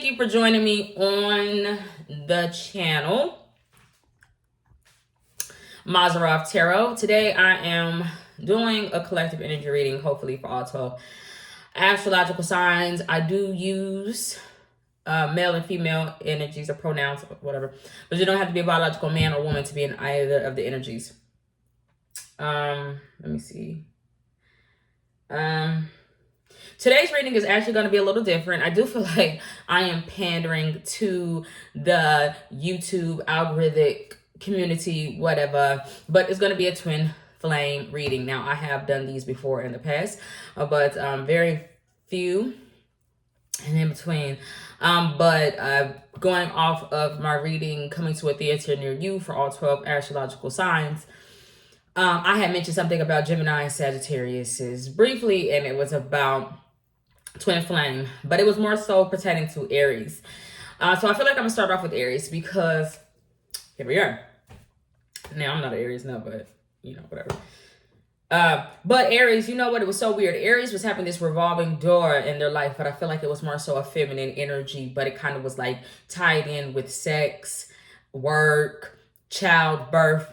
thank you for joining me on the channel, Mazarov Tarot. Today I am doing a collective energy reading, hopefully for all 12 astrological signs. I do use male and female energies or pronouns, whatever, but you don't have to be a biological man or woman to be in either of the energies. Let me see. Today's reading is actually going to be a little different. I do feel like I am pandering to the YouTube algorithmic community, whatever, but it's going to be a twin flame reading. Now, I have done these before in the past, but very few and in between. But going off of my reading, Coming to a Theater Near You for all 12 astrological signs, I had mentioned something about Gemini and Sagittarius briefly, and it was about twin flame, but it was more so pertaining to Aries. So I feel like I'm gonna start off with Aries because here we are. Now, I'm not an Aries now, but you know, whatever. But Aries, you know what? It was so weird. Aries was having this revolving door in their life, but I feel like it was more so a feminine energy, but it kind of was like tied in with sex, work, childbirth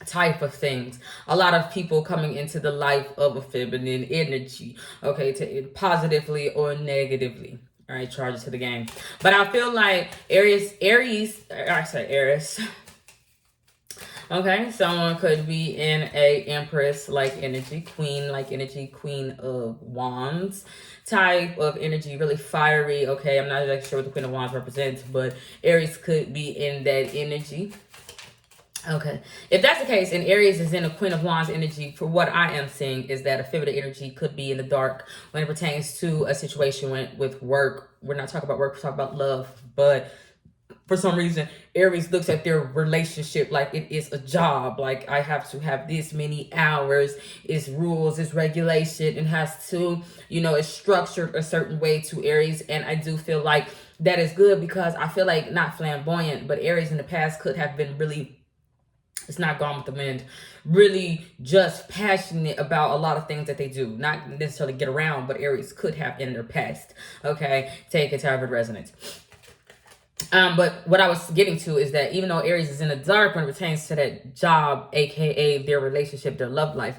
type of things. A lot of people coming into the life of a feminine energy, okay, to positively or negatively. All right, charge it to the game. But I feel like Aries, okay, someone could be in a Empress-like energy, Queen-like energy, Queen of Wands type of energy, really fiery. Okay, I'm not exactly sure what the Queen of Wands represents, but Aries could be in that energy. Okay, if that's the case, and Aries is in a Queen of Wands energy, for what I am seeing is that a feminine energy could be in the dark when it pertains to a situation with work. We're not talking about work, we're talking about love, but for some reason, Aries looks at their relationship like it is a job. Like, I have to have this many hours, it's rules, it's regulation, it has to, you know, it's structured a certain way to Aries. And I do feel like that is good because I feel like, not flamboyant, but Aries in the past could have been really, it's not gone with the wind, really just passionate about a lot of things that they do. Not necessarily get around, but Aries could have in their past. Okay, take it however it resonates. But what I was getting to is that even though Aries is in the dark when it pertains to that job, aka their relationship, their love life,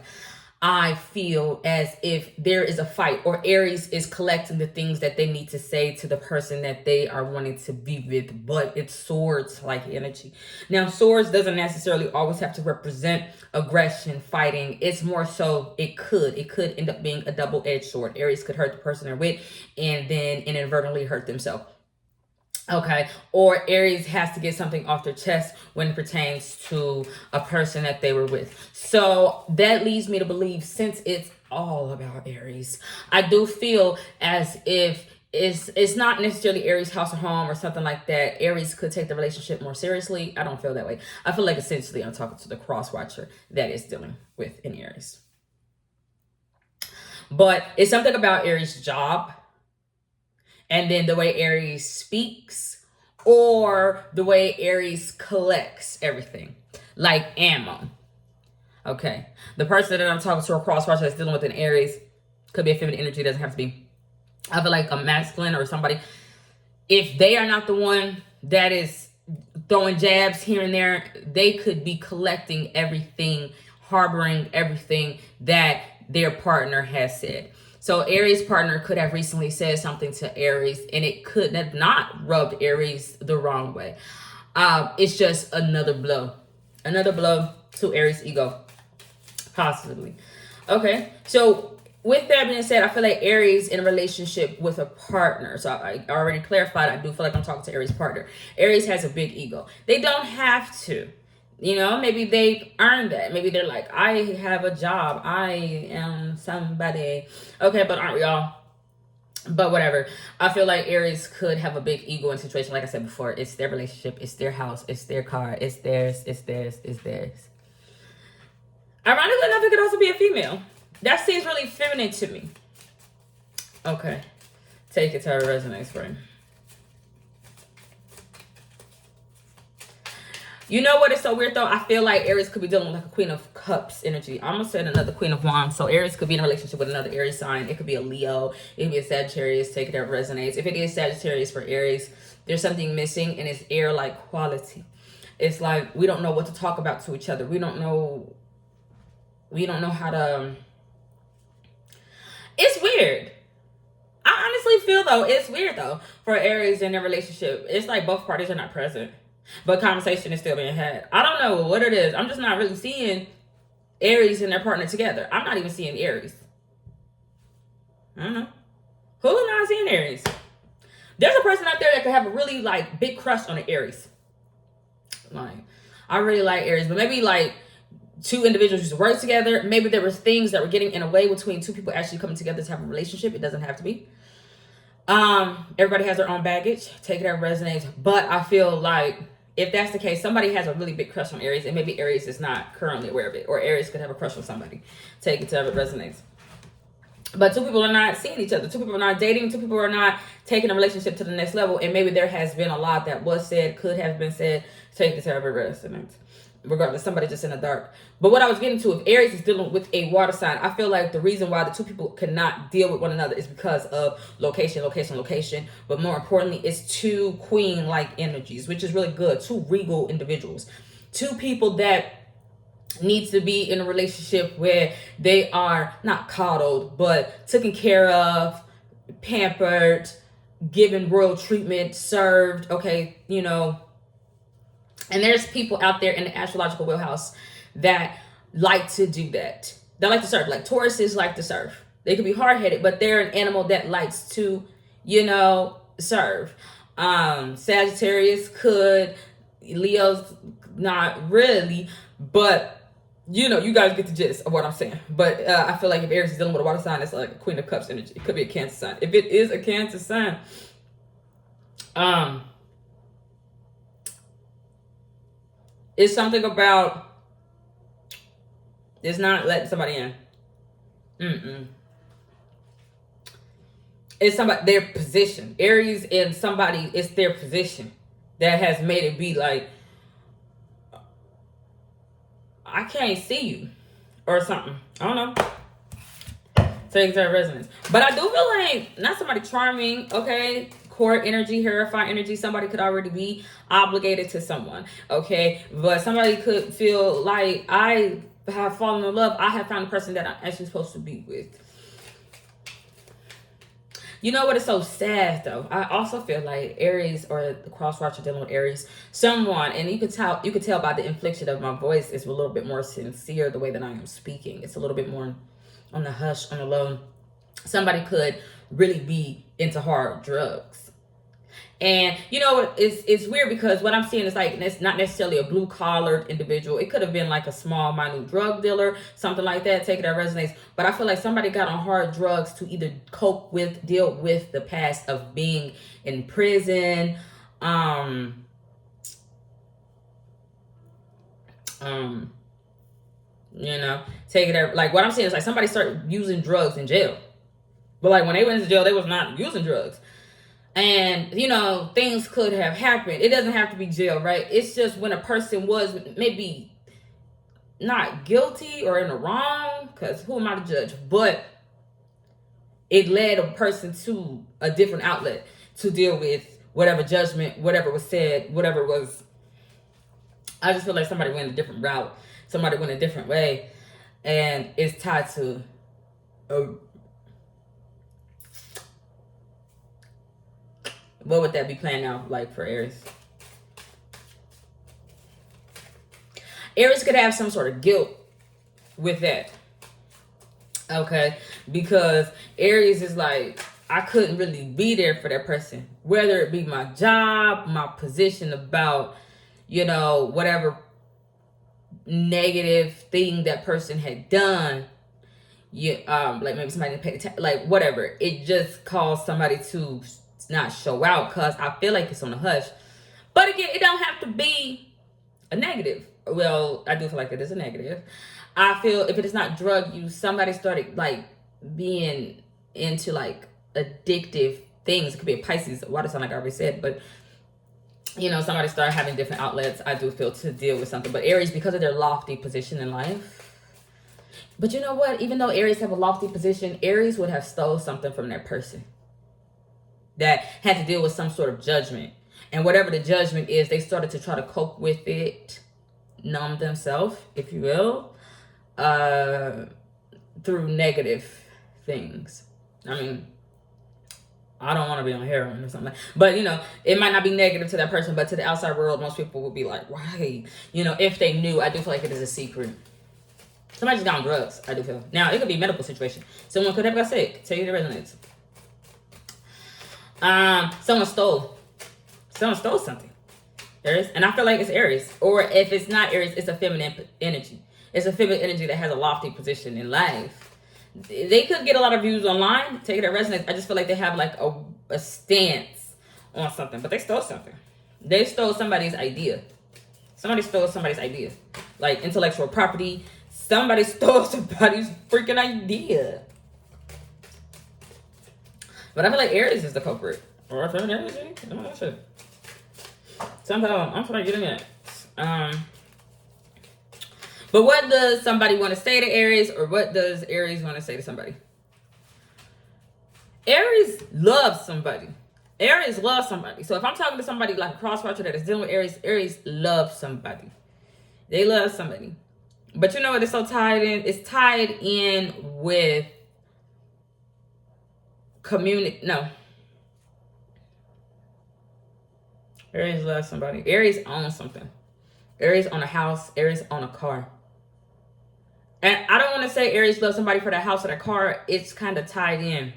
I feel as if there is a fight, or Aries is collecting the things that they need to say to the person that they are wanting to be with, but it's swords-like energy. Now, swords doesn't necessarily always have to represent aggression, fighting. It's more so, it could end up being a double-edged sword. Aries could hurt the person they're with and then inadvertently hurt themselves. Okay, or Aries has to get something off their chest when it pertains to a person that they were with. So that leads me to believe, since it's all about Aries, I do feel as if it's not necessarily Aries house or home or something like that. Aries could take the relationship more seriously. I don't feel that way. I feel like essentially I'm talking to the cross watcher that is dealing with an Aries. But it's something about Aries' job, and then the way Aries speaks, or the way Aries collects everything, like ammo. Okay, the person that I'm talking to, a crosswatcher that's dealing with an Aries, could be a feminine energy, doesn't have to be. I feel like a masculine or somebody, if they are not the one that is throwing jabs here and there, they could be collecting everything, harboring everything that their partner has said. So Aries' partner could have recently said something to Aries, and it could have not rubbed Aries the wrong way. It's just another blow to Aries' ego, possibly. Okay, so with that being said, I feel like Aries in a relationship with a partner. So I already clarified, I do feel like I'm talking to Aries' partner. Aries has a big ego. They don't have to. You know, maybe they earned that. Maybe they're like, I have a job. I am somebody. Okay, but aren't we all? But whatever. I feel like Aries could have a big ego in a situation. Like I said before, it's their relationship. It's their house. It's their car. It's theirs. It's theirs. It's theirs. Ironically enough, it could also be a female. That seems really feminine to me. Okay. Take it to her resonates for him. You know what is so weird though? I feel like Aries could be dealing with like a Queen of Cups energy. I almost said another Queen of Wands. So Aries could be in a relationship with another Aries sign. It could be a Leo. It could be a Sagittarius. Take it that resonates. If it is Sagittarius for Aries, there's something missing, and it's air-like quality. It's like we don't know what to talk about to each other. We don't know how to... It's weird. I honestly feel, though, it's weird, though, for Aries in their relationship. It's like both parties are not present, but conversation is still being had. I don't know what it is. I'm just not really seeing Aries and their partner together. I'm not even seeing Aries. I don't know. Who's not seeing Aries? There's a person out there that could have a really, like, big crush on an Aries. Like, I really like Aries, but maybe, like, two individuals used to work together. Maybe there was things that were getting in a way between two people actually coming together to have a relationship. It doesn't have to be. Everybody has their own baggage. Take it as resonates. But I feel like if that's the case, somebody has a really big crush on Aries, and maybe Aries is not currently aware of it, or Aries could have a crush on somebody. Take it to how it resonates. But two people are not seeing each other. Two people are not dating. Two people are not taking a relationship to the next level. And maybe there has been a lot that was said, could have been said. Take it to how it resonates. Regardless, somebody just in the dark. But what I was getting to, if Aries is dealing with a water sign, I feel like the reason why the two people cannot deal with one another is because of location. But more importantly, it's two queen-like energies, which is really good. Two regal individuals. Two people that needs to be in a relationship where they are not coddled, but taken care of, pampered, given royal treatment, served, okay, you know. And there's people out there in the astrological wheelhouse that like to do that. They like to serve. Like Tauruses like to serve. They could be hard-headed, but they're an animal that likes to, you know, serve. Sagittarius could. Leo's not really. But, you know, you guys get the gist of what I'm saying. But I feel like if Aries is dealing with a water sign, it's like a Queen of Cups energy. It could be a Cancer sign. If it is a Cancer sign, it's something about, it's not letting somebody in. It's somebody, their position. Aries in somebody, it's their position that has made it be like, I can't see you or something. I don't know. Takes that resonance. But I do feel like, not somebody charming, okay? Court energy, Hierophant energy. Somebody could already be obligated to someone, okay? But somebody could feel like, I have fallen in love. I have found the person that I'm actually supposed to be with. You know what is so sad though? I also feel like Aries, or the cross watcher dealing with Aries, someone, and you could tell by the inflection of my voice, is a little bit more sincere the way that I am speaking. It's a little bit more on the hush, on the low. Somebody could really be into hard drugs. And, you know, it's weird because what I'm seeing is like, it's not necessarily a blue-collared individual. It could have been like a small, minute drug dealer, something like that. Take it that resonates. But I feel like somebody got on hard drugs to either cope with, deal with the past of being in prison. You know, take it that, like what I'm saying is like somebody started using drugs in jail. But like when they went to jail, they was not using drugs. And, you know, things could have happened. It doesn't have to be jail, right? It's just when a person was maybe not guilty or in the wrong, because who am I to judge? But it led a person to a different outlet to deal with whatever judgment, whatever was said, whatever was. I just feel like somebody went a different route. Somebody went a different way. And it's tied to what would that be playing out like for Aries? Aries could have some sort of guilt with that. Okay? Because Aries is like, I couldn't really be there for that person. Whether it be my job, my position about, you know, whatever negative thing that person had done. Like maybe somebody didn't pay like whatever. It just caused somebody to not show out because I feel like it's on the hush. But again, it don't have to be a negative. Well, I do feel like it is a negative. I feel if it is not drug use, somebody started like being into like addictive things. It could be a Pisces, a water sign, like I already said, but you know, somebody started having different outlets, I do feel, to deal with something. But Aries, because of their lofty position in life, But you know what? Even though Aries have a lofty position, Aries would have stole something from that person that had to deal with some sort of judgment. And whatever the judgment is, they started to try to cope with it, numb themselves, if you will, through negative things. I mean, I don't want to be on heroin or something. But, you know, it might not be negative to that person, but to the outside world, most people would be like, why? You know, if they knew, I do feel like it is a secret. Somebody just got on drugs, I do feel. Now, it could be a medical situation. Someone could have got sick. Tell you the resonates. Someone stole something. Aries. And I feel like it's Aries. Or if it's not Aries, it's a feminine energy. It's a feminine energy that has a lofty position in life. They could get a lot of views online. Take it as resonates. I just feel like they have like a stance on something. But they stole something. They stole somebody's idea. Somebody stole somebody's idea. Like intellectual property. Somebody stole somebody's freaking idea. But I feel like Aries is the culprit. Or feminine energy. I'm not sure. Somehow, I'm trying to get in it. But what does somebody want to say to Aries, or what does Aries want to say to somebody? Aries loves somebody. Aries loves somebody. So if I'm talking to somebody like a cross-watcher that is dealing with Aries, Aries loves somebody. They love somebody. But you know what? It's so tied in. It's tied in with community. No. Aries loves somebody. Aries owns something. Aries own a house. Aries own a car. And I don't want to say Aries loves somebody for that house or that car. It's kind of tied in.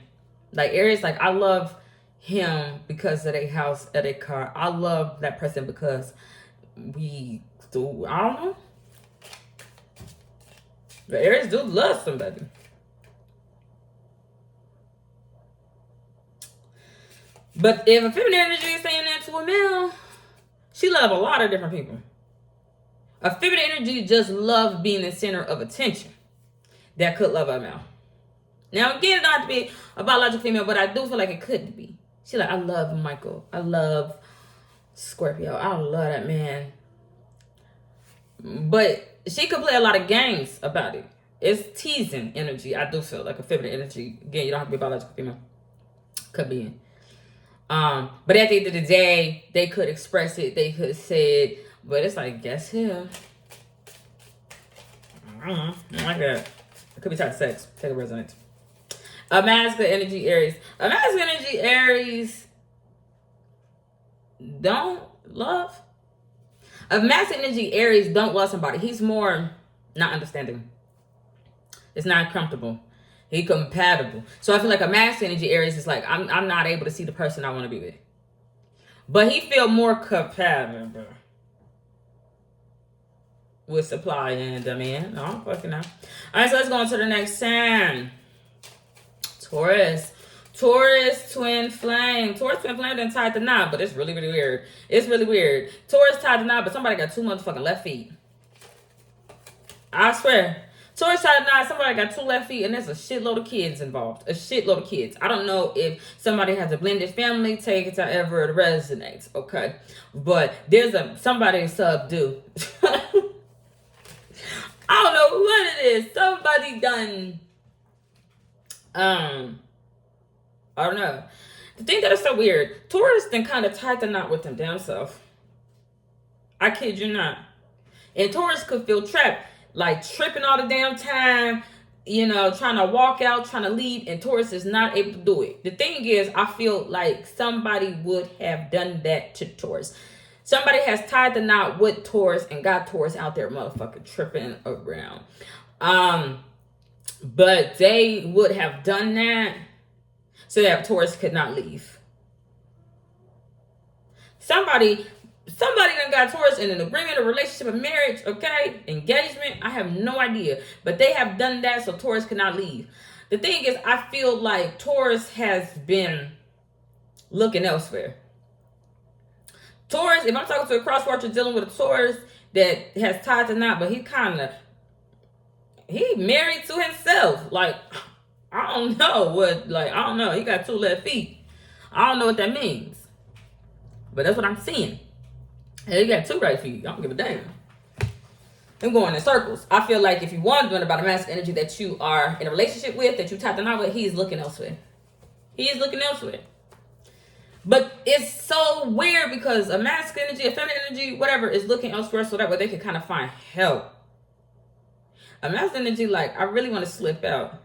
Like Aries, like I love him because of their house or their car. I love that person because we do. I don't know. But Aries do love somebody. But if a feminine energy is saying that to a male, she loves a lot of different people. A feminine energy just loves being the center of attention. That could love a male. Now, again, it don't have to be a biological female, but I do feel like it could be. She's like, I love Michael. I love Scorpio. I love that man. But she could play a lot of games about it. It's teasing energy. I do feel like a feminine energy. Again, you don't have to be biological female. Could be. But at the end of the day, they could express it. They could say it. But it's like, guess who? I don't know. I don't like that. It could be tied to sex. Take a resonance. A masculine energy Aries. A masculine energy Aries don't love. A masculine energy Aries don't love somebody. He's more not understanding. It's not comfortable. He compatible. So I feel like a masculine energy Aries is like, I'm not able to see the person I want to be with. But he feel more compatible with supply and demand. Oh, fucking now. All right, so let's go on to the next sign. Taurus. Taurus twin flame. Taurus twin flame didn't tie the knot, but it's really, really weird. It's really weird. Taurus tied the knot, but somebody got two motherfucking left feet. I swear. Taurus tied the knot, somebody got two left feet, and there's a shitload of kids involved. A shitload of kids. I don't know if somebody has a blended family. Take it however it resonates, okay? But there's somebody subdue. I don't know what it is. Somebody done. I don't know. The thing that is so weird, Taurus then kind of tied the knot with them damn self. I kid you not. And Taurus could feel trapped, like tripping all the damn time, you know, trying to walk out, trying to leave, and Taurus is not able to do it. The thing is, I feel like somebody would have done that to Taurus. Somebody has tied the knot with Taurus and got Taurus out there motherfucking tripping around. But they would have done that so that Taurus could not leave. Somebody done got Taurus in an agreement, a relationship, a marriage, okay? Engagement, I have no idea. But they have done that so Taurus could not leave. The thing is, I feel like Taurus has been looking elsewhere. Taurus, if I'm talking to a cross-watcher dealing with a Taurus that has tied the knot, but he married to himself. Like, I don't know what, like, I don't know. He got two left feet. I don't know what that means. But that's what I'm seeing. Hey, he got two right feet. I don't give a damn. I'm going in circles. I feel like if you wondering about a masculine energy that you are in a relationship with, that you tapped in with, he's looking elsewhere. He is looking elsewhere. But it's so weird because a masculine energy, a feminine energy, whatever, is looking elsewhere so that way they can kind of find help. A masculine energy, like, I really want to slip out.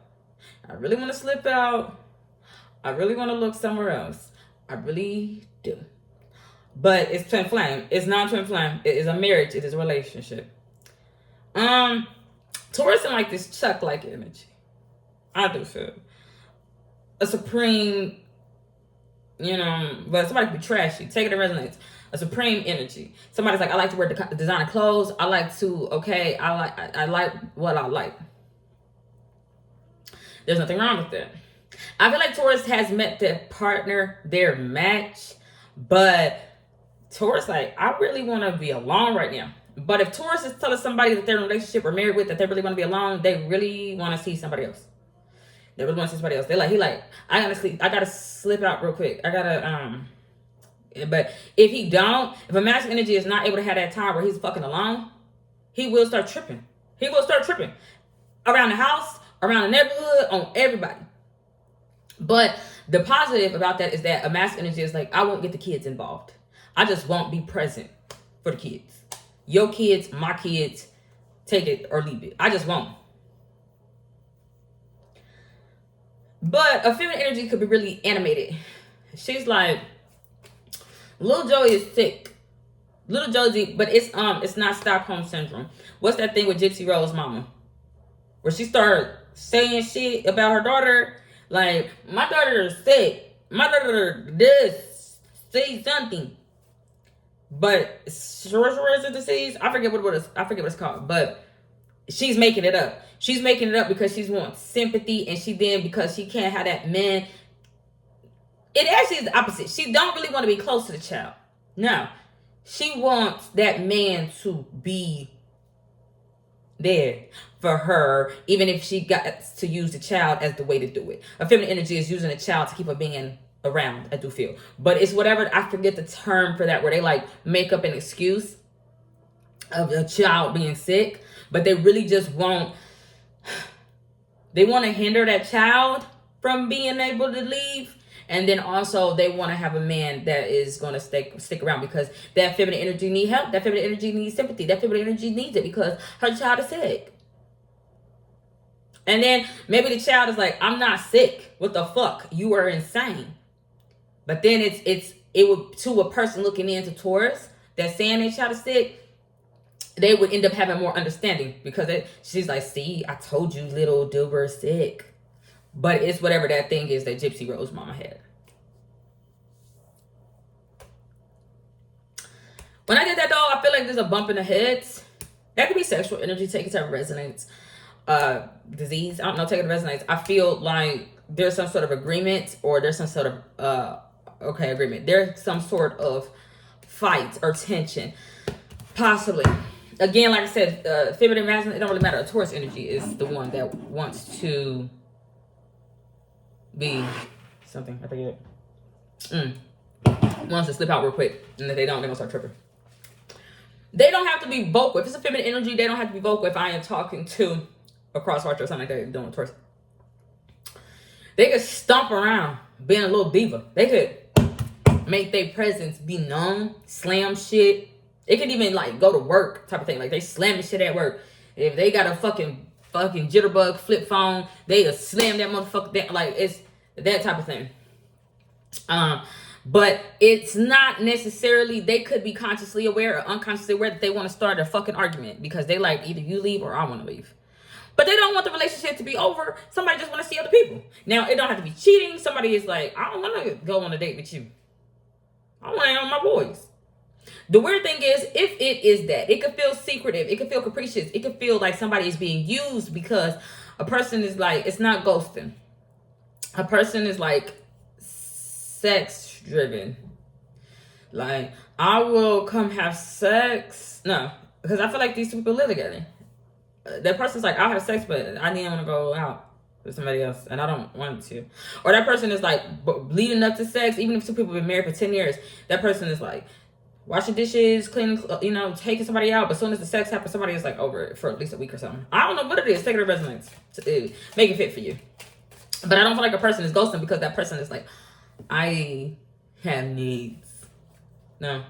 I really want to slip out. I really want to look somewhere else. I really do. But it's twin flame. It's not twin flame. It is a marriage. It is a relationship. Taurus and like this Chuck-like energy. I do feel a supreme, you know, but somebody could be trashy. Take it to resonance. A supreme energy. Somebody's like, I like to wear designer clothes. I like to, okay, I like what I like. There's nothing wrong with that. I feel like Taurus has met their partner, their match, but Taurus, like, I really want to be alone right now. But if Taurus is telling somebody that they're in a relationship or married with, that they really want to be alone, they really want to see somebody else. They really want to see somebody else. They're like, I gotta slip out real quick. But if if a masculine energy is not able to have that time where he's fucking alone, he will start tripping. He will start tripping around the house, around the neighborhood, on everybody. But the positive about that is that a masculine energy is like, I won't get the kids involved. I just won't be present for the kids. Your kids, my kids, take it or leave it. I just won't. But a feminine energy could be really animated. She's like, little Joey is sick. Little Josie, but it's not Stockholm syndrome. What's that thing with Gypsy Rose mama? Where she started saying shit about her daughter. Like, my daughter is sick. My daughter does say something. But Schwarzer is a disease. I forget what it's called. But she's making it up. She's making it up because she wants sympathy, and because she can't have that man. It actually is the opposite. She don't really want to be close to the child. No. She wants that man to be there for her, even if she got to use the child as the way to do it. A feminine energy is using a child to keep her being around, I do feel. But it's whatever, I forget the term for that, where they like make up an excuse of a child being sick, but they really just want to hinder that child from being able to leave. And then also they want to have a man that is going to stick around, because that feminine energy needs help. That feminine energy needs sympathy. That feminine energy needs it because her child is sick. And then maybe the child is like, I'm not sick. What the fuck? You are insane. But then it would, to a person looking into Taurus that's saying their child is sick, they would end up having more understanding, because she's like, see, I told you little Dilber is sick. But it's whatever that thing is that Gypsy Rose mama had. When I get that though, I feel like there's a bump in the heads. That could be sexual energy taking to resonance. Disease, I don't know, taking to resonance. I feel like there's some sort of agreement, or there's some sort of agreement. There's some sort of fight or tension, possibly. Again, like I said, feminine, masculine, it don't really matter. A Taurus energy is the one that wants to be something. I forget it. Wants to slip out real quick, and if they don't, they're gonna start tripping. They don't have to be vocal. If it's a feminine energy, they don't have to be vocal. If I am talking to a crosswatcher or something like that, doing Taurus, they could stomp around, being a little diva. They could make their presence be known, slam shit. It could even like go to work type of thing. Like they slamming shit at work. If they got a fucking jitterbug flip phone, they slam that motherfucker down. Like it's that type of thing. But it's not necessarily, they could be consciously aware or unconsciously aware that they want to start a fucking argument, because they like, either you leave or I want to leave. But they don't want the relationship to be over. Somebody just want to see other people. Now, it don't have to be cheating. Somebody is like, I don't want to go on a date with you. I want to hang out with my boys. The weird thing is, if it is that, it could feel secretive. It could feel capricious. It could feel like somebody is being used, because a person is like, it's not ghosting. A person is like sex driven. Like, I will come have sex. No, because I feel like these two people live together. That person's like, I'll have sex, but I didn't want to go out with somebody else, and I don't want to. Or that person is like, leading up to sex, even if two people have been married for 10 years, that person is like, washing dishes, cleaning, taking somebody out. But as soon as the sex happens, somebody is like over it for at least a week or something. I don't know what it is. Take it to resonance. Make it fit for you. But I don't feel like a person is ghosting because that person is like, I have needs. No.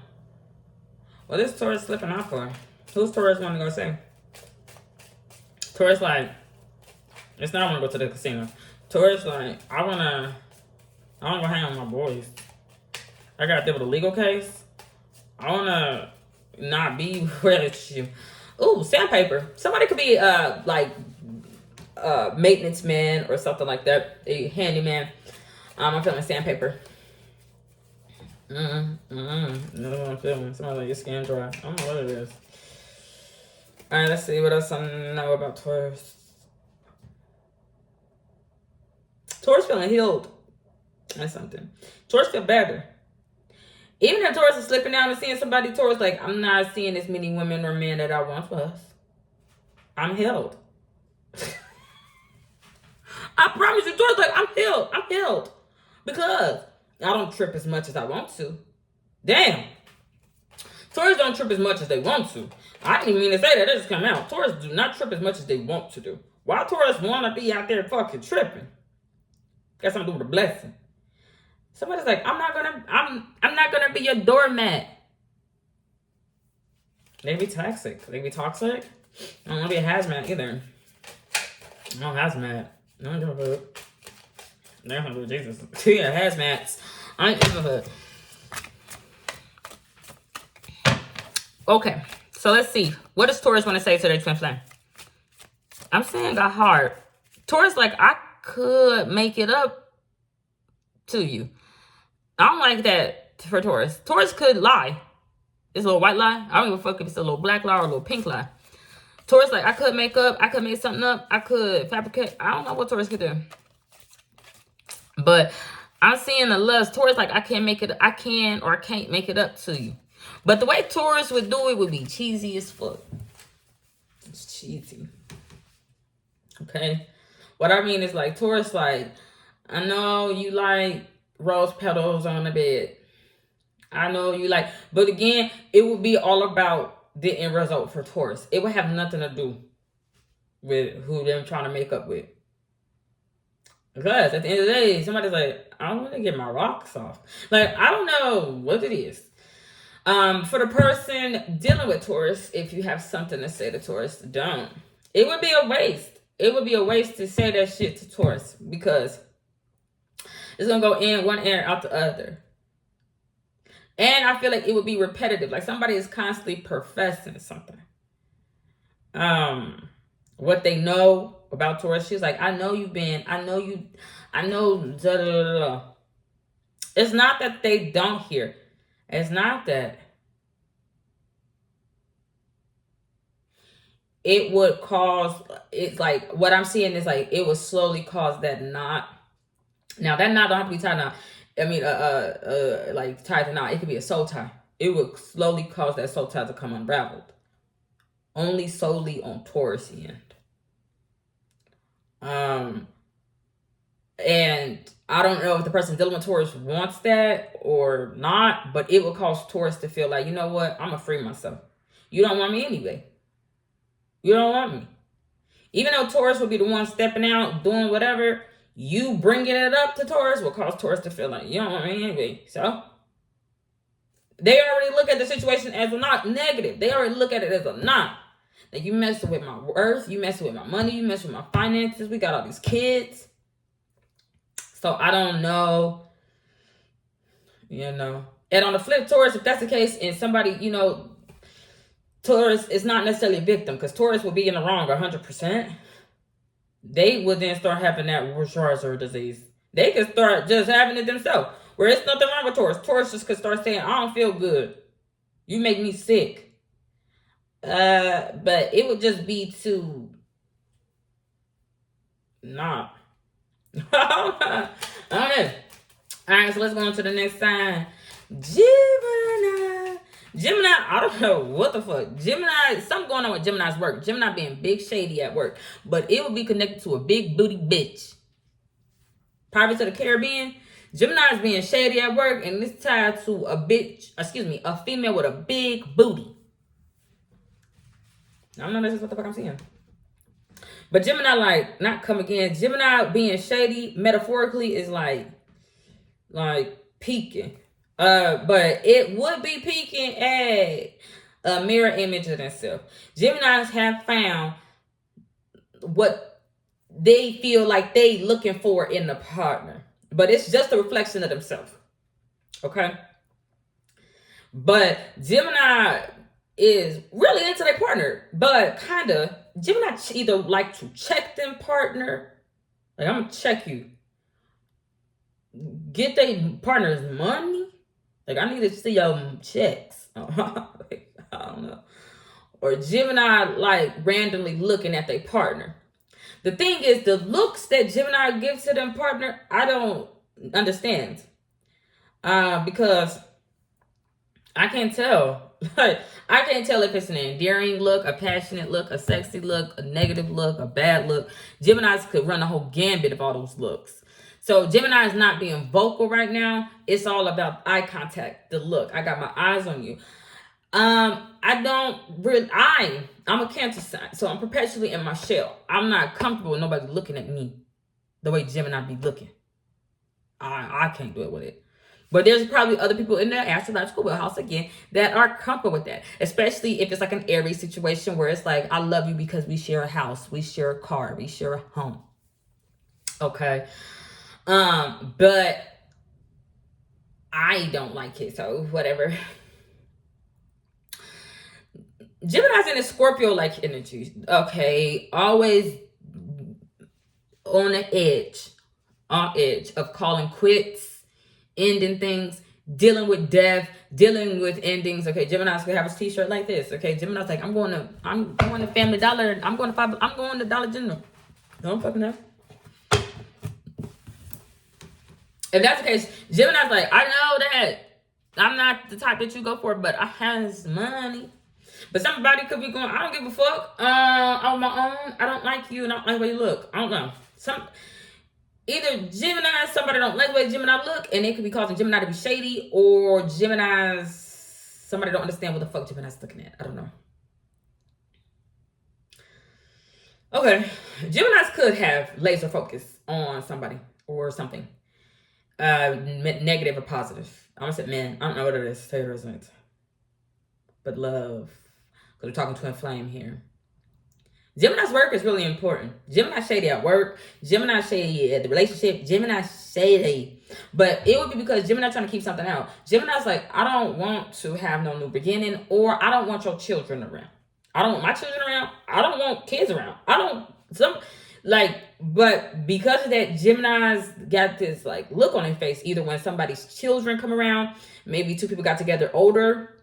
Well, this Taurus slipping out for? Who's Taurus want to go say? Taurus like, it's not I want to go to the casino. Taurus like, I want to go hang out with my boys. I got to deal with a legal case. I want to not be with you. Ooh, sandpaper. Somebody could be maintenance man or something like that. A handyman. I'm feeling sandpaper. Another one I'm feeling. Somebody like your skin dry. I don't know what it is. Alright, let's see what else I know about Taurus. Taurus feeling healed. That's something. Taurus feel better. Even if Taurus is slipping down and seeing somebody, Taurus like, I'm not seeing as many women or men that I once was. I'm healed. I promise you, Taurus like, I'm healed. I'm healed. Because I don't trip as much as I want to. Damn. Taurus don't trip as much as they want to. I didn't even mean to say that. It just come out. Taurus do not trip as much as they want to do. Why Taurus want to be out there fucking tripping? Got something to do with a blessing. Somebody's like, I'm not gonna be your doormat. They be toxic. They be toxic. I don't want to be a hazmat either. No hazmat. No, give a fuck. They're gonna do Jesus. Yeah, hazmats. I ain't give a fuck. Okay, so let's see. What does Taurus want to say to their twin flame? I'm saying got hard. Taurus like, I could make it up to you. I don't like that for Taurus. Taurus could lie. It's a little white lie. I don't give a fuck if it's a little black lie or a little pink lie. Taurus like, I could make something up. I could fabricate. I don't know what Taurus could do. But I'm seeing the lust. Taurus like, I can or I can't make it up to you. But the way Taurus would do it would be cheesy as fuck. It's cheesy. Okay? What I mean is like, Taurus like, I know you like rose petals on the bed. I know you like, but again, it would be all about the end result for Taurus. It would have nothing to do with who they're trying to make up with. Because at the end of the day, somebody's like, I want to get my rocks off. Like, I don't know what it is. For the person dealing with Taurus, if you have something to say to Taurus, don't. It would be a waste. It would be a waste to say that shit to Taurus because it's going to go in one ear out the other. And I feel like it would be repetitive. Like somebody is constantly professing something. What they know about Taurus, she's like, I know, da, da, da, da. It's not that they don't hear. It's not that. It would cause, it's like, what I'm seeing is like, it would slowly cause that knot. Now, that knot don't have to be tied now. I mean, like tied to knot. It could be a soul tie. It would slowly cause that soul tie to come unraveled. Only solely on Taurus end. And I don't know if the person dealing with Taurus wants that or not, but it will cause Taurus to feel like, you know what? I'm going to free myself. You don't want me anyway. You don't want me. Even though Taurus will be the one stepping out, doing whatever, you bringing it up to Taurus will cause Taurus to feel like, you don't want me anyway. So, they already look at the situation as a not negative. They already look at it as a not. Like, you messing with my worth, you messing with my money, you messing with my finances. We got all these kids. So, I don't know. And on the flip, Taurus, if that's the case, and somebody, Taurus is not necessarily a victim, because Taurus will be in the wrong 100%. They would then start having that Rorschach disease. They could start just having it themselves. Where it's nothing wrong with Taurus. Taurus just could start saying, I don't feel good. You make me sick. But it would just be too not. I don't know. Alright, so let's go on to the next sign. Gemini, I don't know what the fuck. Gemini, something going on with Gemini's work. Gemini being big shady at work. But it will be connected to a big booty bitch. Pirates of the Caribbean. Gemini is being shady at work, and it's tied to a female with a big booty. I don't know, this is what the fuck I'm seeing. But Gemini, like, not come again. Gemini being shady, metaphorically, is like peeking. But it would be peeking at a mirror image of themselves. Geminis have found what they feel like they looking for in a partner. But it's just a reflection of themselves. Okay? But Gemini is really into their partner. But kind of, Gemini either like to check them partner. Like, I'm going to check you. Get their partner's money. Like, I need to see your checks. Like, I don't know. Or Gemini, like, randomly looking at their partner. The thing is, the looks that Gemini gives to them partner, I don't understand. Because I can't tell. Like, I can't tell if it's an endearing look, a passionate look, a sexy look, a negative look, a bad look. Geminis could run a whole gambit of all those looks. So Gemini is not being vocal right now. It's all about eye contact, the look. I got my eyes on you. I'm a Cancer sign, so I'm perpetually in my shell. I'm not comfortable with nobody looking at me the way Gemini be looking. I can't do it with it. But there's probably other people in the astrological wheelhouse, again, that are comfortable with that. Especially if it's like an Aries situation where it's like, I love you because we share a house, we share a car, we share a home. Okay. But I don't like it, so whatever. Gemini's in a Scorpio-like energy. Okay. Always on the edge of calling quits, ending things, dealing with death, dealing with endings. Okay, Gemini's could have a t-shirt like this. Okay, Gemini's like, I'm going to Family Dollar, I'm going to Dollar General. Don't fucking know. If that's the case, Gemini's like, I know that I'm not the type that you go for, but I have money. But somebody could be going, I don't give a fuck on my own. I don't like you and I don't like the way you look. I don't know. Either Gemini, somebody don't like the way Gemini look, and it could be causing Gemini to be shady, or somebody don't understand what the fuck Gemini's looking at. I don't know. Okay. Geminis could have laser focus on somebody or something. Negative or positive. I almost said man. I don't know what it is. Tell you resonance. But love. Because we're talking twin flame here. Gemini's work is really important. Gemini shady at work. Gemini shady at the relationship. Gemini shady. But it would be because Gemini trying to keep something out. Gemini's like, I don't want to have no new beginning, or I don't want your children around. I don't want my children around. I don't want kids around. But because of that, Gemini's got this like look on their face, either when somebody's children come around, maybe two people got together older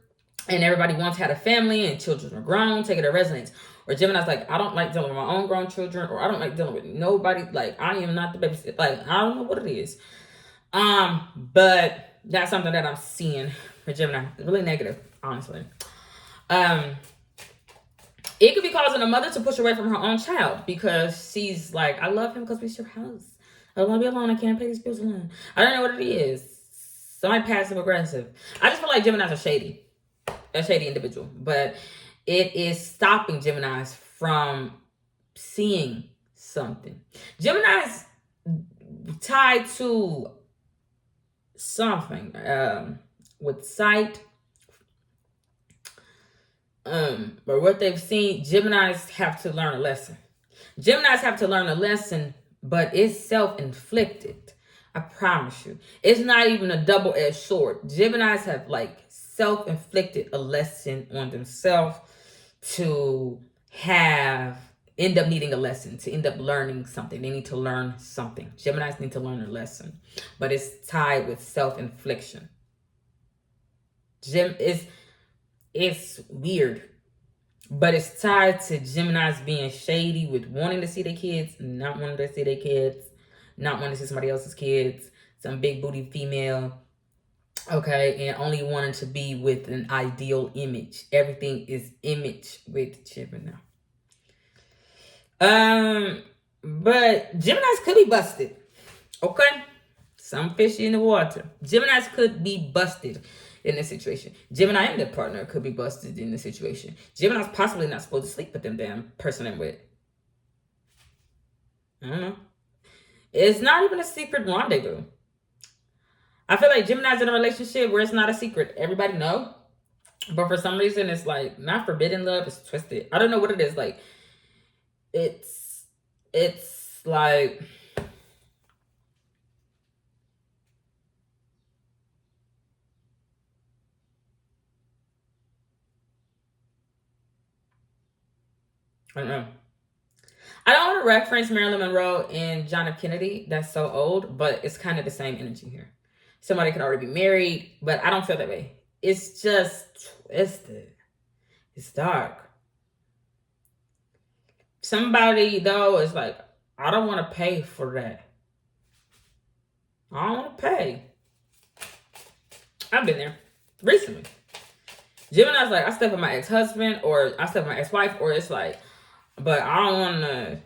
and everybody once had a family and children are grown, take it to resonance. Or Gemini's like, I don't like dealing with my own grown children, or I don't like dealing with nobody. Like, I am not the babysitter. Like, I don't know what it is. But that's something that I'm seeing for Gemini. It's really negative, honestly. It could be causing a mother to push away from her own child because she's like, I love him because we share a house. I don't want to be alone. I can't pay these bills alone. I don't know what it is. Somebody passive aggressive. I just feel like Gemini's a shady individual. But it is stopping Geminis from seeing something. Gemini's tied to something with sight. But what they've seen, Geminis have to learn a lesson. Geminis have to learn a lesson, but it's self-inflicted. I promise you. It's not even a double-edged sword. Geminis have like self-inflicted a lesson on themselves to end up needing a lesson, to end up learning something. They need to learn something. Geminis need to learn a lesson, but it's tied with self-infliction. It's weird, but it's tied to Geminis being shady with wanting to see their kids, not wanting to see their kids, not wanting to see somebody else's kids, some big booty female, okay, and only wanting to be with an ideal image. Everything is image with Gemini. But Geminis could be busted, okay? Some fishy in the water. Geminis could be busted in this situation. Gemini and their partner could be busted in this situation. Gemini's possibly not supposed to sleep with them damn person I'm with. I don't know. It's not even a secret rendezvous. I feel like Gemini's in a relationship where it's not a secret. Everybody know. But for some reason, it's like not forbidden love. It's twisted. I don't know what it is. Like, it's like... I don't know. I don't want to reference Marilyn Monroe and John F. Kennedy. That's so old, but it's kind of the same energy here. Somebody could already be married, but I don't feel that way. It's just twisted. It's dark. Somebody, though, is like, I don't want to pay for that. I don't want to pay. I've been there recently. Gemini's like, I slept with my ex-husband, or I slept with my ex-wife, or it's like, but I don't want to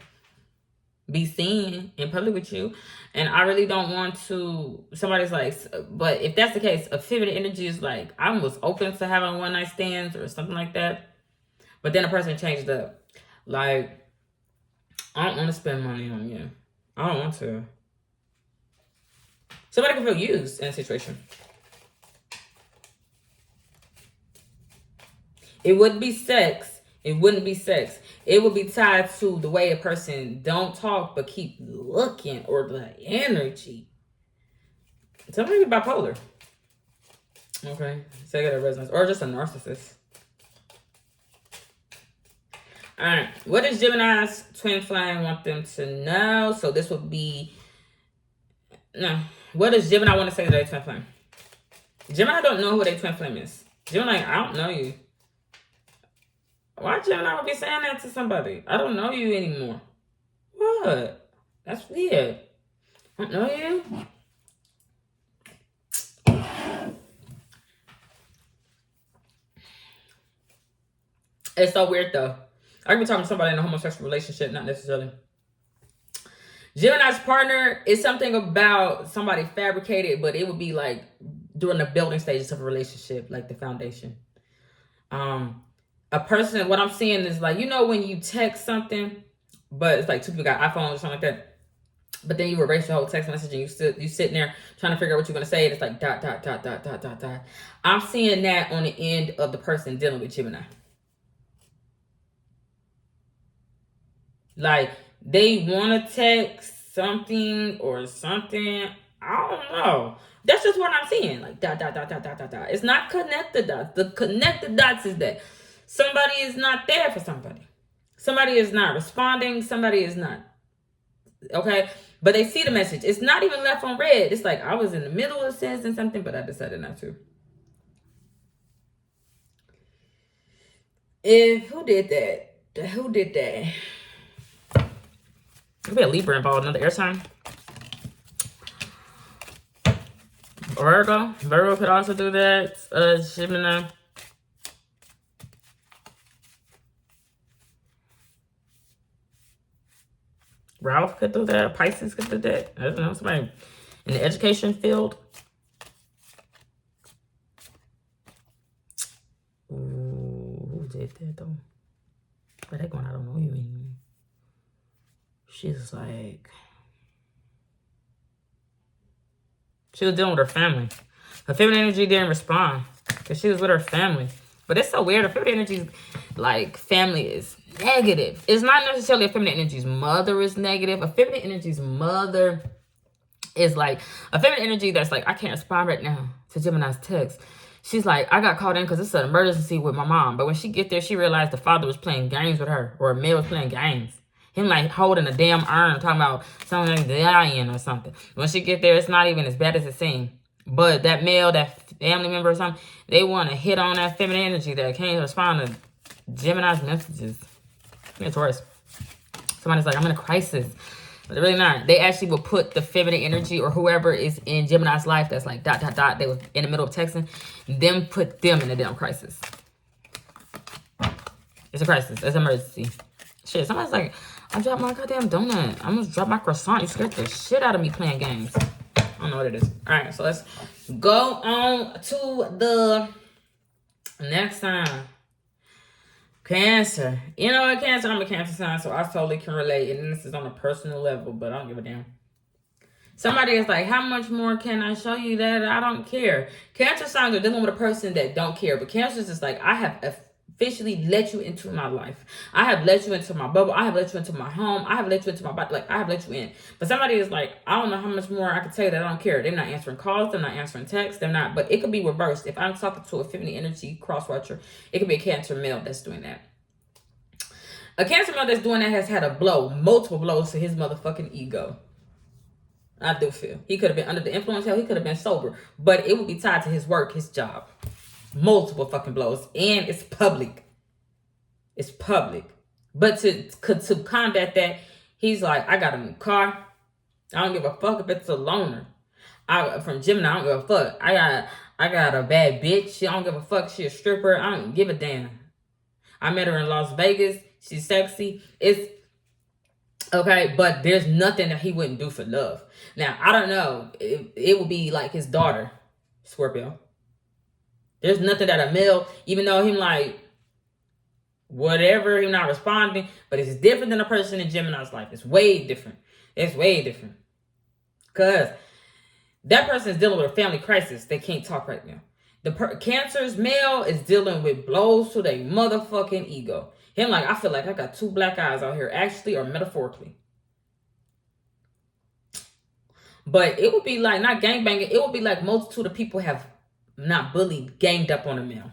be seen in public with you. And I really don't want to, somebody's like, but if that's the case, a feminine energy is like, I was open to having one night stands or something like that. But then a person changed up. Like, I don't want to spend money on you. I don't want to. Somebody can feel used in a situation. It wouldn't be sex. It wouldn't be sex. It would be tied to the way a person don't talk but keep looking, or the energy. Somebody bipolar. Okay. So I got a resonance. Or just a narcissist. Alright. What does Gemini's twin flame want them to know? So this would be... No. What does Gemini want to say to their twin flame? Gemini don't know who their twin flame is. Gemini, I don't know you. Why Gemini would be saying that to somebody? I don't know you anymore. What? That's weird. I don't know you. It's so weird though. I could be talking to somebody in a homosexual relationship, not necessarily. Gemini's partner is something about somebody fabricated, but it would be like during the building stages of a relationship, like the foundation. A person, what I'm seeing is like, you know, when you text something, but it's like two people got iPhones or something like that, but then you erase your whole text message and you sitting there trying to figure out what you're going to say, and it's like ... I'm seeing that on the end of the person dealing with Gemini. Like, they want to text something or something. I don't know. That's just what I'm seeing. Like, ... It's not connected dots. The connected dots is that somebody is not there for somebody. Somebody is not responding. Somebody is not. Okay? But they see the message. It's not even left on red. It's like, I was in the middle of saying something, but I decided not to. Who did that? Who did that? Could be a Libra involved, another air sign. Virgo. Virgo could also do that. Gemini. Ralph could do that. Pisces could do that. I don't know. Somebody in the education field. Ooh, who did that though? But that one, I don't know you anymore. She's like, she was dealing with her family. Her feminine energy didn't respond because she was with her family. But it's so weird. Her feminine energy, like, family is negative. It's not necessarily a feminine energy's mother is negative. A feminine energy's mother is like a feminine energy that's like, I can't respond right now to Gemini's text. She's like, I got called in because it's an emergency with my mom. But when she get there, she realized the father was playing games with her, or a male was playing games. Him like holding a damn urn, talking about something like dying or something. When she get there, it's not even as bad as it seems. But that male, that family member or something, they want to hit on that feminine energy that can't respond to Gemini's messages. It's worse. Somebody's like, I'm in a crisis. But they're really not. They actually will put the feminine energy or whoever is in Gemini's life that's like ... They was in the middle of texting. Them put them in a damn crisis. It's a crisis. It's an emergency. Shit, somebody's like, I dropped my goddamn donut. I almost dropped my croissant. You scared the shit out of me playing games. don't know what it is. All right, so let's go on to the next sign. Cancer. You know what, Cancer? I'm a Cancer sign, so I totally can relate. And this is on a personal level, but I don't give a damn. Somebody is like, how much more can I show you that I don't care? Cancer signs are dealing with a person that don't care. But Cancer is just like, I have officially let you into my life. I have let you into my bubble. I have let you into my home. I have let you into my body. Like, I have let you in. But somebody is like, I don't know how much more I can tell you that I don't care. They're not answering calls. They're not answering texts. They're not. But it could be reversed. If I'm talking to a feminine energy cross-watcher, it could be a Cancer male that's doing that. A Cancer male that's doing that has had a blow, multiple blows to his motherfucking ego. I do feel. He could have been under the influence. Hell, he could have been sober. But it would be tied to his work, his job. Multiple fucking blows. And it's public. It's public. But to combat that, he's like, I got a new car. I don't give a fuck if it's a loaner. From Gemini, I don't give a fuck. I got a bad bitch. I don't give a fuck. She a stripper. I don't give a damn. I met her in Las Vegas. She's sexy. It's okay, but there's nothing that he wouldn't do for love. Now, I don't know. It would be like his daughter, Scorpio. There's nothing that a male, even though him like, whatever, him not responding, but it's different than a person in Gemini's life. It's way different. It's way different. Because that person is dealing with a family crisis. They can't talk right now. The Cancer's male is dealing with blows to their motherfucking ego. Him like, I feel like I got two black eyes out here, actually or metaphorically. But it would be like, not gangbanging, it would be like multitude of people have not bullied, ganged up on a male.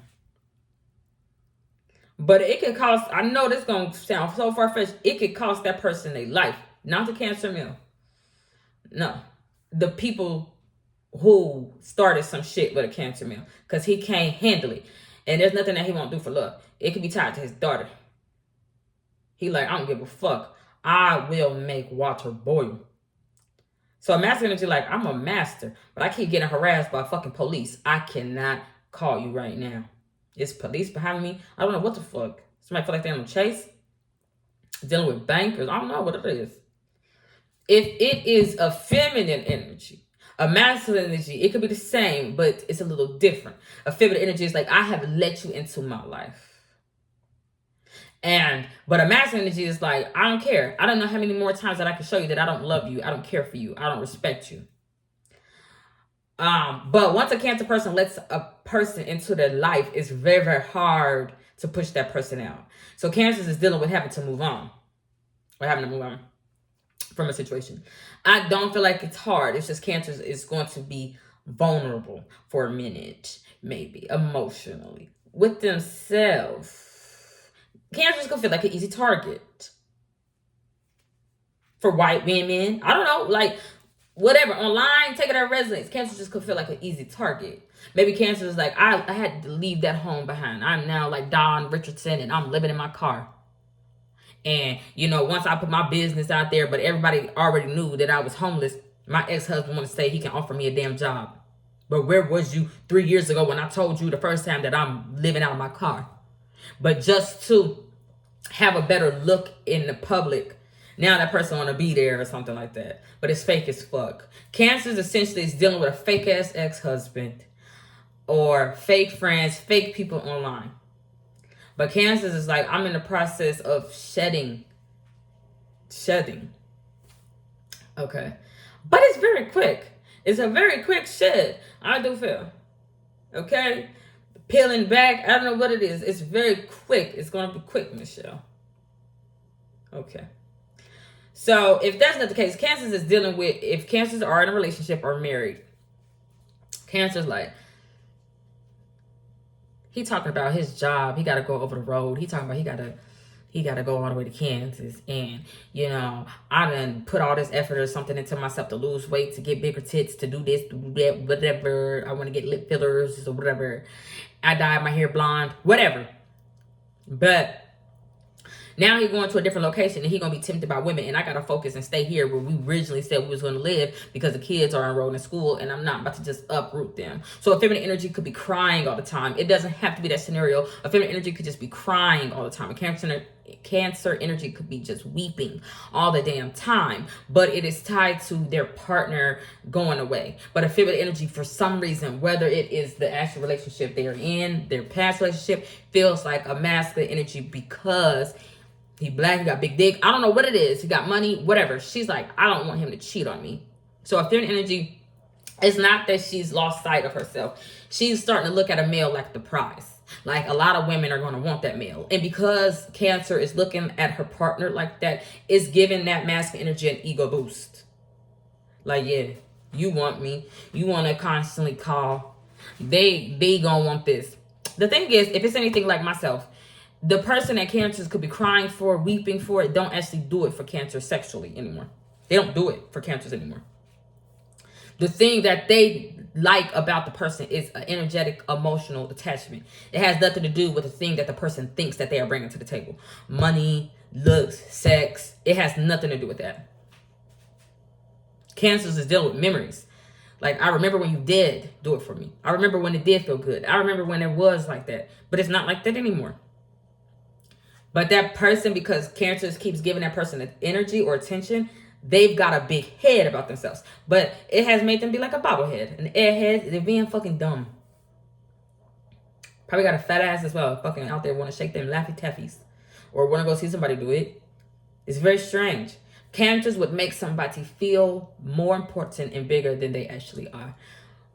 But it could cost, I know this is going to sound so far-fetched, it could cost that person their life. Not the Cancer male. No. The people who started some shit with a Cancer male. Because he can't handle it. And there's nothing that he won't do for love. It could be tied to his daughter. He like, I don't give a fuck. I will make water boil. So a masculine energy like, I'm a master, but I keep getting harassed by fucking police. I cannot call you right now. It's police behind me. I don't know what the fuck. Somebody feel like they're on a chase. Dealing with bankers. I don't know what it is. If it is a feminine energy, a masculine energy, it could be the same, but it's a little different. A feminine energy is like, I have let you into my life. But a masculine energy is like, I don't care. I don't know how many more times that I can show you that I don't love you. I don't care for you. I don't respect you. But once a Cancer person lets a person into their life, it's very, very hard to push that person out. So Cancer is dealing with having to move on. Or having to move on from a situation. I don't feel like it's hard. It's just Cancer is going to be vulnerable for a minute, maybe, emotionally, with themselves. Cancer is going to feel like an easy target. For white women. I don't know. Like, whatever. Online, take it at resonance. Cancer just could feel like an easy target. Maybe Cancer is like, I had to leave that home behind. I'm now like Don Richardson and I'm living in my car. And, you know, once I put my business out there, but everybody already knew that I was homeless, my ex-husband wanted to say he can offer me a damn job. But where was you 3 years ago when I told you the first time that I'm living out of my car? But just to have a better look in the public, now that person want to be there or something like that. But it's fake as fuck. Cancer essentially is dealing with a fake-ass ex-husband or fake friends, fake people online. But Cancer is like, I'm in the process of shedding. Okay. But it's very quick. It's a very quick shed. I do feel. Okay? Peeling back. I don't know what it is. It's very quick. It's going to be quick, Michelle. Okay. So if that's not the case, Cancer is dealing with, if Cancers are in a relationship or married, Cancer's like, he talking about his job. He got to go over the road. He talking about he got to go all the way to Kansas. And, you know, I done put all this effort or something into myself to lose weight, to get bigger tits, to do this, to do that, whatever. I want to get lip fillers or whatever. I dyed my hair blonde, whatever. But now he's going to a different location and he's going to be tempted by women. And I got to focus and stay here where we originally said we was going to live because the kids are enrolled in school and I'm not about to just uproot them. So a feminine energy could be crying all the time. It doesn't have to be that scenario. A feminine energy could just be crying all the time. A Cancer Cancer energy could be just weeping all the damn time, but it is tied to their partner going away. But a feminine energy, for some reason, whether it is the actual relationship they're in, their past relationship, feels like a masculine energy because he black, he got big dick. I don't know what it is. He got money, whatever. She's like, I don't want him to cheat on me. So a feminine energy, it's not that she's lost sight of herself. She's starting to look at a male like the prize. Like, a lot of women are going to want that male. And because Cancer is looking at her partner like that, it's giving that masculine energy an ego boost. Like, yeah, you want me. You want to constantly call. They going to want this. The thing is, if it's anything like myself, the person that Cancers could be crying for, weeping for, don't actually do it for Cancer sexually anymore. They don't do it for Cancers anymore. The thing that they like about the person is an energetic, emotional attachment. It has nothing to do with the thing that the person thinks that they are bringing to the table. Money, looks, sex. It has nothing to do with that. Cancers is dealing with memories. Like, I remember when you did do it for me. I remember when it did feel good. I remember when it was like that. But it's not like that anymore. But that person, because Cancer keeps giving that person energy or attention, they've got a big head about themselves. But it has made them be like a bobblehead. An airhead. They're being fucking dumb. Probably got a fat ass as well. Fucking out there want to shake them Laffy Taffies. Or want to go see somebody do it. It's very strange. Cancers would make somebody feel more important and bigger than they actually are.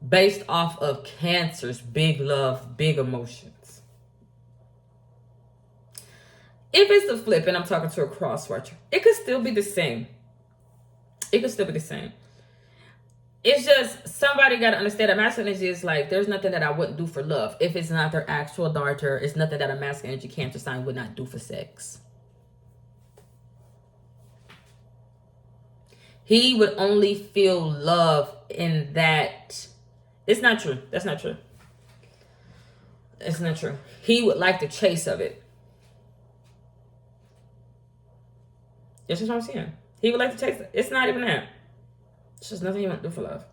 Based off of Cancer's big love, big emotions. If it's the flip and I'm talking to a cross-watcher, it could still be the same. It could still be the same. It's just, somebody got to understand that masculine energy is like, there's nothing that I wouldn't do for love. If it's not their actual daughter, it's nothing that a masculine energy Cancer sign would not do for sex. He would only feel love in that. It's not true. That's not true. It's not true. He would like the chase of it. That's just what I'm saying. He would like to chase it. It's not even that. It's just nothing you want to do for love.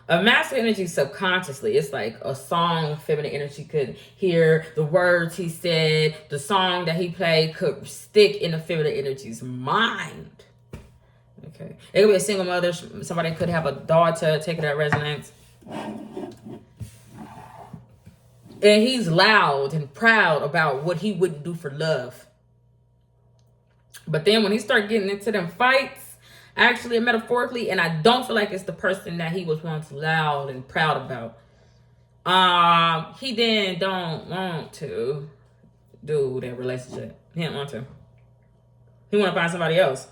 A masculine energy subconsciously, it's like a song feminine energy could hear, the words he said, the song that he played could stick in the feminine energy's mind. Okay. It could be a single mother. Somebody could have a daughter, take that resonance. And he's loud and proud about what he wouldn't do for love. But then when he started getting into them fights, actually and metaphorically, and I don't feel like it's the person that he was once loud and proud about. He then don't want to do that relationship. He didn't want to. He want to find somebody else.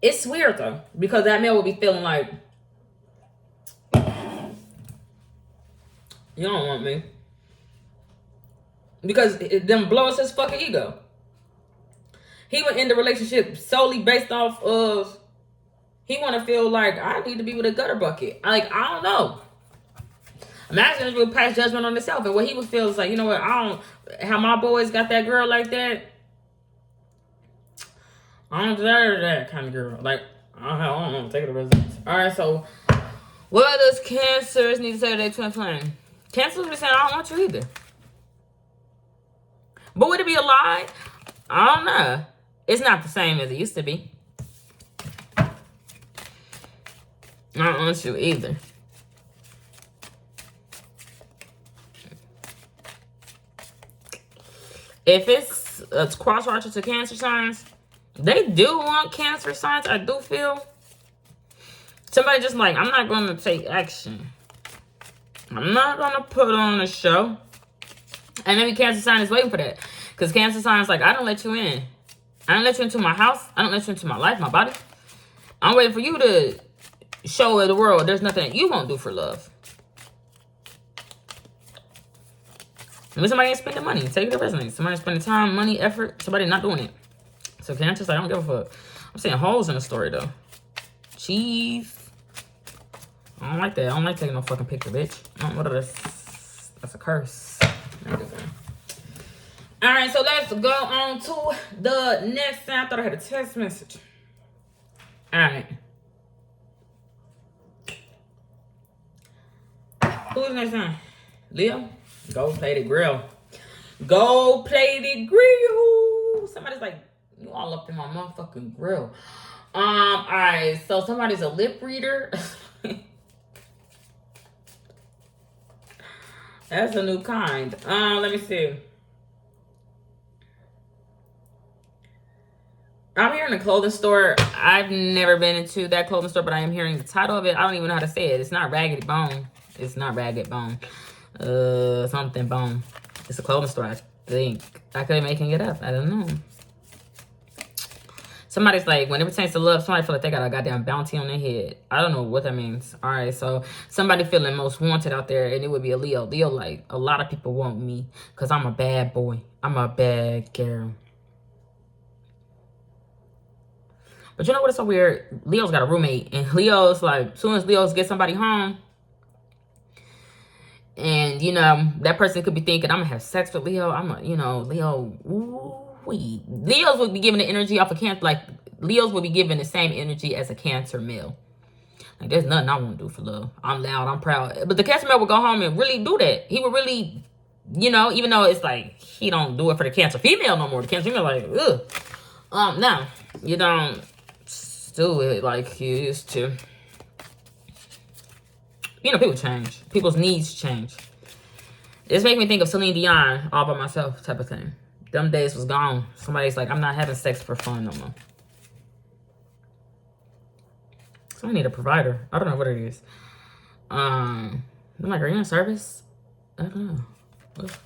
It's weird though, because that man will be feeling like, you don't want me. Because it then blows his fucking ego. He would end the relationship solely based off of, he want to feel like, I need to be with a gutter bucket. Like, I don't know. Imagine if he would pass judgment on himself. And what he would feel is like, you know what, I don't, how my boys got that girl like that. I don't deserve that kind of girl. Like, I don't know. Take it to residence. All right, so what does Cancers need to say to their twin flame? Cancers be saying, I don't want you either. But would it be a lie? I don't know. It's not the same as it used to be. I don't want you either. If it's cross-watcher to Cancer signs, they do want Cancer signs. I do feel. Somebody just like, I'm not going to take action. I'm not going to put on a show. And maybe Cancer sign is waiting for that. Because Cancer sign is like, I don't let you in. I don't let you into my house. I don't let you into my life, my body. I'm waiting for you to show the world there's nothing that you won't do for love. Maybe somebody ain't spending money. Take it to resonance. Somebody spending time, money, effort. Somebody not doing it. So Cancer's like, I don't give a fuck. I'm seeing holes in the story, though. Cheese. I don't like that. I don't like taking no fucking picture, bitch. What are this? That's a curse. All right, so let's go on to the next thing. I thought I had a text message. All right. Who's next time? Leo? Gold plated grill. Gold plated grill. Somebody's like, you all up in my motherfucking grill. All right. So somebody's a lip reader. That's a new kind. Let me see. I'm here in a clothing store. I've never been into that clothing store, but I am hearing the title of it. I don't even know how to say it. It's not Raggedy Bone. It's not Ragged Bone. Something Bone. It's a clothing store, I think. I could be making it up. I don't know. Somebody's like, when it pertains to love, somebody feel like they got a goddamn bounty on their head. I don't know what that means. All right, so somebody feeling most wanted out there, and it would be a Leo. Leo, like, a lot of people want me because I'm a bad boy. I'm a bad girl. But you know what is so weird? Leo's got a roommate, and Leo's like, as soon as Leo's get somebody home, and, you know, that person could be thinking, I'm going to have sex with Leo. Leo, ooh-wee. Leos would be giving the energy off of Cancer. Like, Leos would be giving the same energy as a Cancer male. Like, there's nothing I want to do for love. I'm loud. I'm proud. But the Cancer male would go home and really do that. He would really, you know, even though it's like, he don't do it for the Cancer female no more. The Cancer female like, ugh. No, you don't do it like you used to. You know, people change. People's needs change. It's making me think of Celine Dion, All By Myself type of thing. Them days was gone. Somebody's like, I'm not having sex for fun no more. So I need a provider. I don't know what it is. I'm like, are you in service? I don't know. What?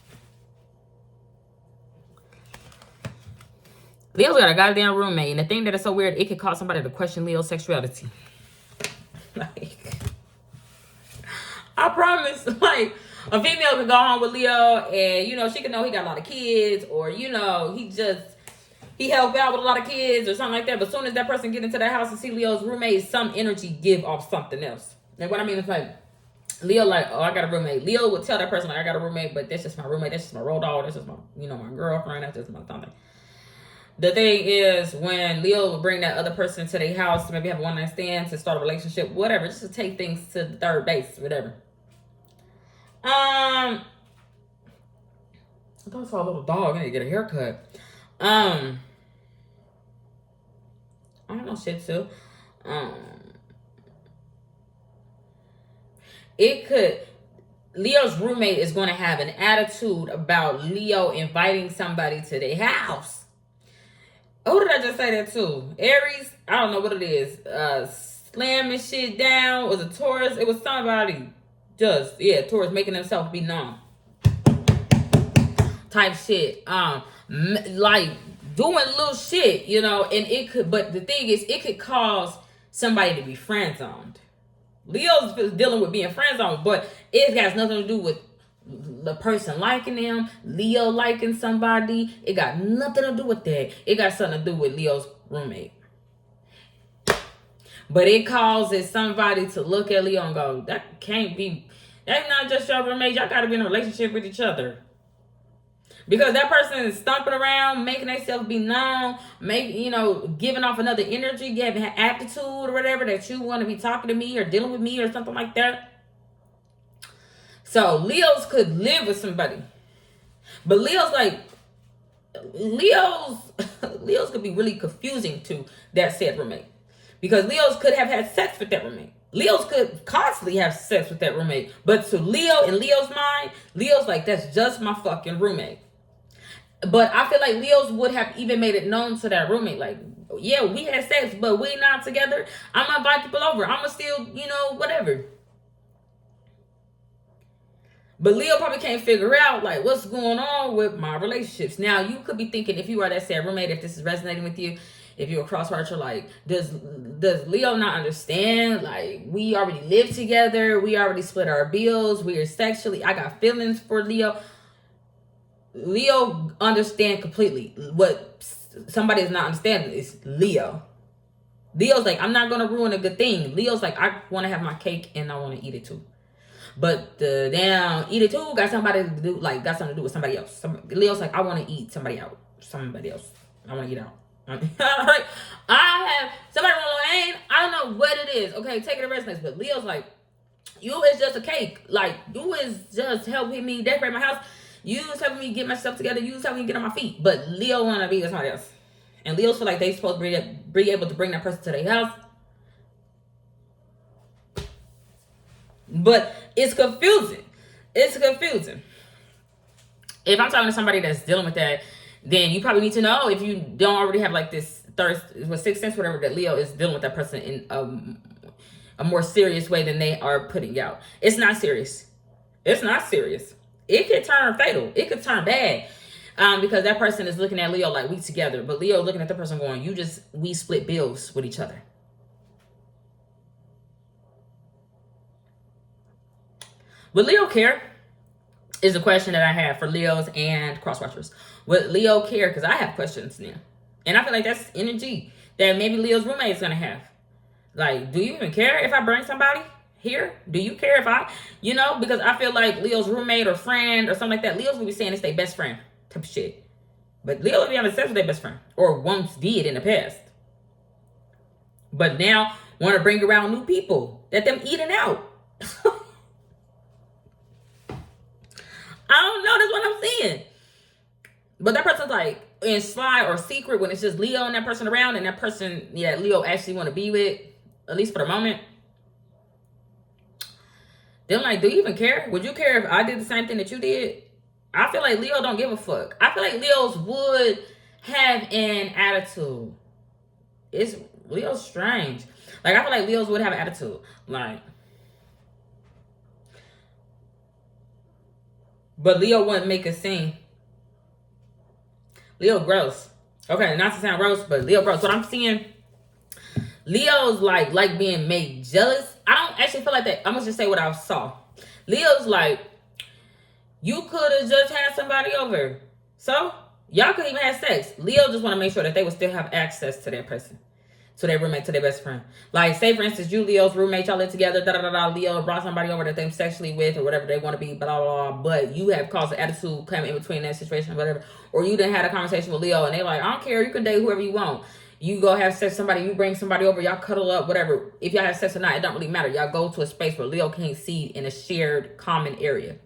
Leo's got a goddamn roommate. And the thing that is so weird, it could cause somebody to question Leo's sexuality. Like, I promise, like, a female could go home with Leo and, you know, she could know he got a lot of kids, or, you know, he helped out with a lot of kids or something like that. But as soon as that person get into that house and see Leo's roommate, some energy give off something else. And what I mean is, like, Leo, like, oh, I got a roommate. Leo would tell that person, like, I got a roommate, but that's just my roommate. That's just my road dog. That's just my, you know, my girlfriend. That's just my something. The thing is, when Leo would bring that other person to their house to maybe have a one-night stand, to start a relationship, whatever, just to take things to the third base, whatever. I thought I saw a little dog. I need to get a haircut. I don't know, Shih Tzu. Leo's roommate is going to have an attitude about Leo inviting somebody to their house. Who did I just say that to? Aries? I don't know what it is. Slamming shit down. Was it Taurus? It was somebody Taurus making himself be known. Type shit. Like doing little shit, you know, and but the thing is, it could cause somebody to be friend zoned. Leo's dealing with being friend zoned, but it has nothing to do with the person liking them, Leo liking somebody. It got nothing to do with that. It got something to do with Leo's roommate. But it causes somebody to look at Leo and go, that can't be, that's not just your roommate. Y'all got to be in a relationship with each other. Because that person is stomping around, making themselves be known, giving off another energy, giving attitude or whatever, that you want to be talking to me or dealing with me or something like that. So Leos could live with somebody. But Leos could be really confusing to that said roommate. Because Leos could have had sex with that roommate. Leos could constantly have sex with that roommate. But to Leo, in Leo's mind, Leo's like, that's just my fucking roommate. But I feel like Leos would have even made it known to that roommate. Like, yeah, we had sex, but we not together. I'm going to invite people over. I'm going to still, whatever. But Leo probably can't figure out, like, what's going on with my relationships. Now, you could be thinking, if you are that said roommate, if this is resonating with you, if you're a cross-watcher, like, does Leo not understand? Like, we already live together. We already split our bills. We are sexually. I got feelings for Leo. Leo understand completely. What somebody is not understanding is Leo. Leo's like, I'm not going to ruin a good thing. Leo's like, I want to have my cake and I want to eat it too. But the damn eat it too got something to do with somebody else. Leo's like, I want to eat somebody else. I want to eat out. I have somebody name. I don't know what it is. Okay, take it a rest next. But Leo's like, you is just a cake. Like, you is just helping me decorate my house. You was helping me get myself together. You was helping me get on my feet. But Leo want to be with somebody else. And Leos feel like they supposed to be able to bring that person to their house. But it's confusing. It's confusing. If I'm talking to somebody that's dealing with that, then you probably need to know, if you don't already have like this thirst, with sixth sense, whatever, that Leo is dealing with that person in a more serious way than they are putting out. It's not serious. It's not serious. It could turn fatal. It could turn bad. Because that person is looking at Leo like we together. But Leo looking at the person going, we split bills with each other. Would Leo care? Is a question that I have for Leos and cross-watchers. Would Leo care? Because I have questions now. And I feel like that's energy that maybe Leo's roommate is going to have. Like, do you even care if I bring somebody here? Do you care if I, because I feel like Leo's roommate or friend or something like that, Leo's will be saying it's their best friend type of shit. But Leo will be having sex with their best friend. Or once did in the past. But now want to bring around new people. That them eating out. I don't know. That's what I'm saying. But that person's like in sly or secret when it's just Leo and that person around, and that person, Leo actually want to be with, at least for the moment. Then like, do you even care? Would you care if I did the same thing that you did? I feel like Leo don't give a fuck. I feel like Leos would have an attitude. Leo's strange. Like, I feel like Leos would have an attitude. Like, but Leo wouldn't make a scene. Leo gross. Okay, not to sound gross, but Leo gross. What I'm seeing, Leo's like being made jealous. I don't actually feel like that. I'm gonna just say what I saw. Leo's like, you could have just had somebody over. So, y'all could even have sex. Leo just want to make sure that they would still have access to that person. To their roommate, to their best friend. Like, say, for instance, you, Leo's roommate, y'all live together, Leo brought somebody over that they're sexually with or whatever they want to be, blah, blah, blah, but you have caused an attitude come in between that situation or whatever, or you done had a conversation with Leo and they like, I don't care, you can date whoever you want. You go have sex with somebody, you bring somebody over, y'all cuddle up, whatever. If y'all have sex or not, it don't really matter. Y'all go to a space where Leo can't see in a shared common area.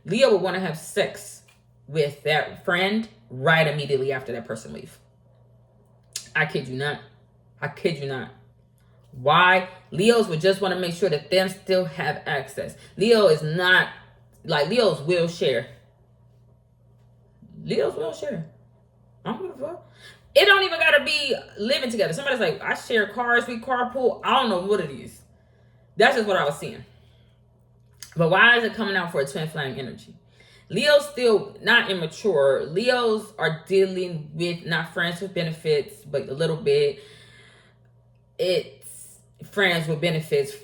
Leo would want to have sex with that friend right immediately after that person leaves. I kid you not. I kid you not. Why? Leos would just want to make sure that them still have access. Leo is not, like, Leos will share. Leos will share. I don't give a fuck. It don't even got to be living together. Somebody's like, I share cars, we carpool. I don't know what it is. That's just what I was seeing. But why is it coming out for a twin flame energy? Leo's still not immature. Leos are dealing with not friends with benefits, but a little bit. It's friends with benefits,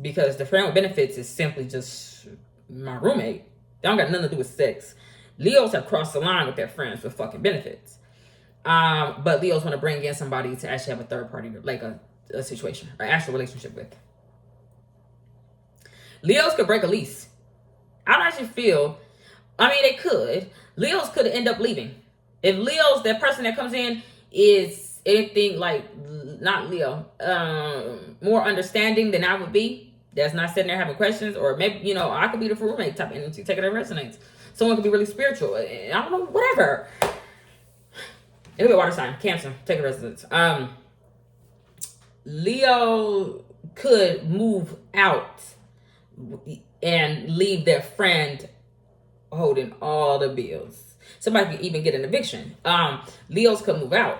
because the friend with benefits is simply just my roommate. They don't got nothing to do with sex. Leos have crossed the line with their friends with fucking benefits. But Leos want to bring in somebody to actually have a third party, like a situation, or actual relationship with. Leos could break a lease. I don't actually feel, they could. Leos could end up leaving. If Leos, that person that comes in, is anything like, not Leo, more understanding than I would be, that's not sitting there having questions, or maybe, I could be the roommate type energy, take it that resonates. Someone could be really spiritual. I don't know, whatever. It'll be a water sign, Cancer, take a resonance. Leo could move out and leave their friend holding all the bills. Somebody could even get an eviction. Leos could move out.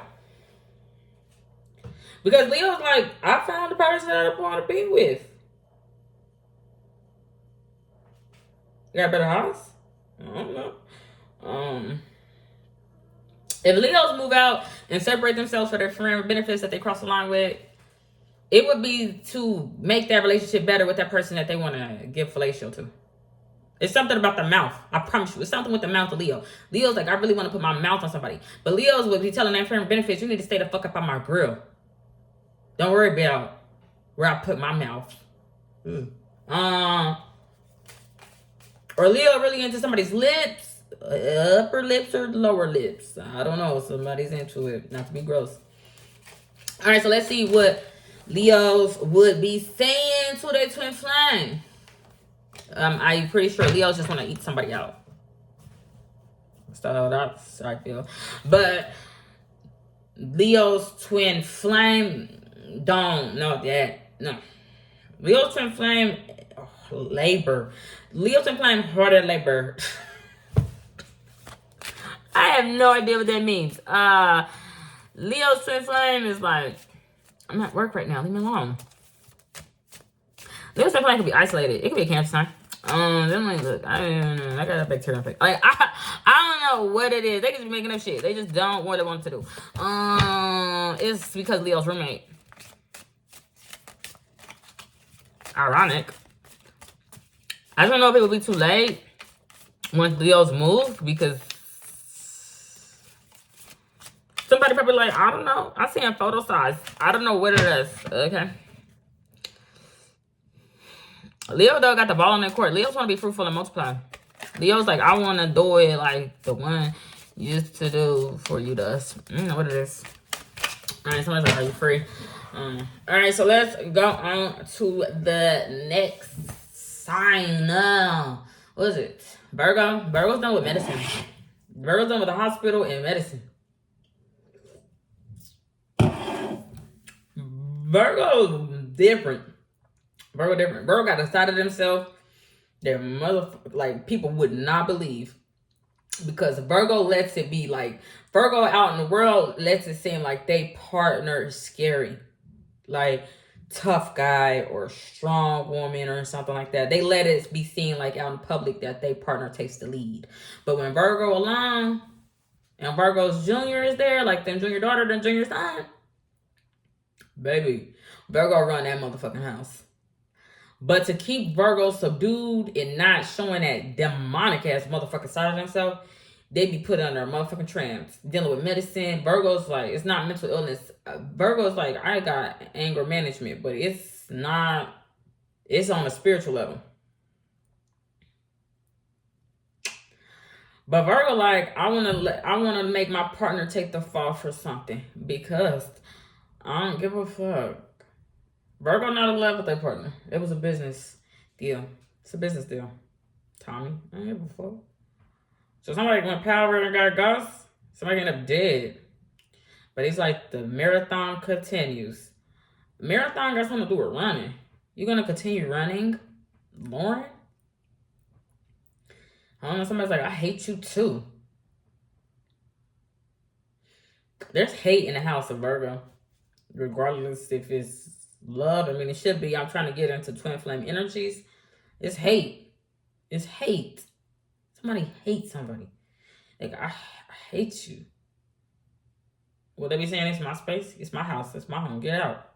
Because Leo's like, I found the person that I want to be with. You got a better house? I don't know. If Leos move out and separate themselves for their friend benefits that they cross the line with, it would be to make that relationship better with that person that they want to give fellatio to. It's something about the mouth. I promise you. It's something with the mouth of Leo. Leo's like, I really want to put my mouth on somebody. But Leo's would be telling that friend benefits, you need to stay the fuck up on my grill. Don't worry about where I put my mouth. Or Leo really into somebody's lips, upper lips or lower lips. I don't know. Somebody's into it. Not to be gross. All right, so let's see what Leos would be saying to their twin flame. I'm pretty sure Leos just want to eat somebody out. So that's how I feel. But Leo's twin flame don't know that. No. Leo's twin flame labor. Leo's twin flame harder labor. I have no idea what that means. Leo's twin flame is like, I'm at work right now. Leave me alone. Leo's twin flame could be isolated. It could be a cancer sign. Then like, look, I got a bacteria infection. Like, I don't know what it is. They just be making up shit. They just don't what they want to do. It's because Leo's roommate. Ironic. I don't know if it would be too late once Leo's moved, because somebody probably like, I don't know. I see in photo size. I don't know what it is. Okay. Leo, though, got the ball in their court. Leo's want to be fruitful and multiply. Leo's like, I want to do it like the one used to do for you to us. I don't know what it is. All right, somebody's like, are you free? All right, so let's go on to the next sign. What is it? Virgo. Virgo's done with medicine. Virgo's done with the hospital and medicine. Virgo different. Virgo different. Virgo got a side of themselves that like people would not believe, because Virgo lets it be like, Virgo out in the world lets it seem like they partner is scary, like tough guy or strong woman or something like that. They let it be seen like out in public that they partner takes the lead. But when Virgo alone and Virgo's junior is there, like them junior daughter, then junior son, baby, Virgo run that motherfucking house. But to keep Virgo subdued and not showing that demonic ass motherfucking side of themselves, they be put under a motherfucking trance, dealing with medicine. Virgo's like, it's not mental illness. Virgo's like, I got anger management, but it's not, it's on a spiritual level. But Virgo like, I wanna make my partner take the fall for something, because I don't give a fuck. Virgo not in love with their partner. It was a business deal. It's a business deal. Tommy, I don't give a fuck. So somebody went power and got ghost. Somebody ended up dead. But it's like the marathon continues. Marathon got something to do with running. You're gonna continue running, Lauren? I don't know. Somebody's like, I hate you too. There's hate in the house of Virgo, regardless if it's love. I mean, it should be. I'm trying to get into twin flame energies. It's hate. It's hate. Somebody hates somebody. Like, I hate you. Well, they be saying it's my space. It's my house. It's my home. Get out.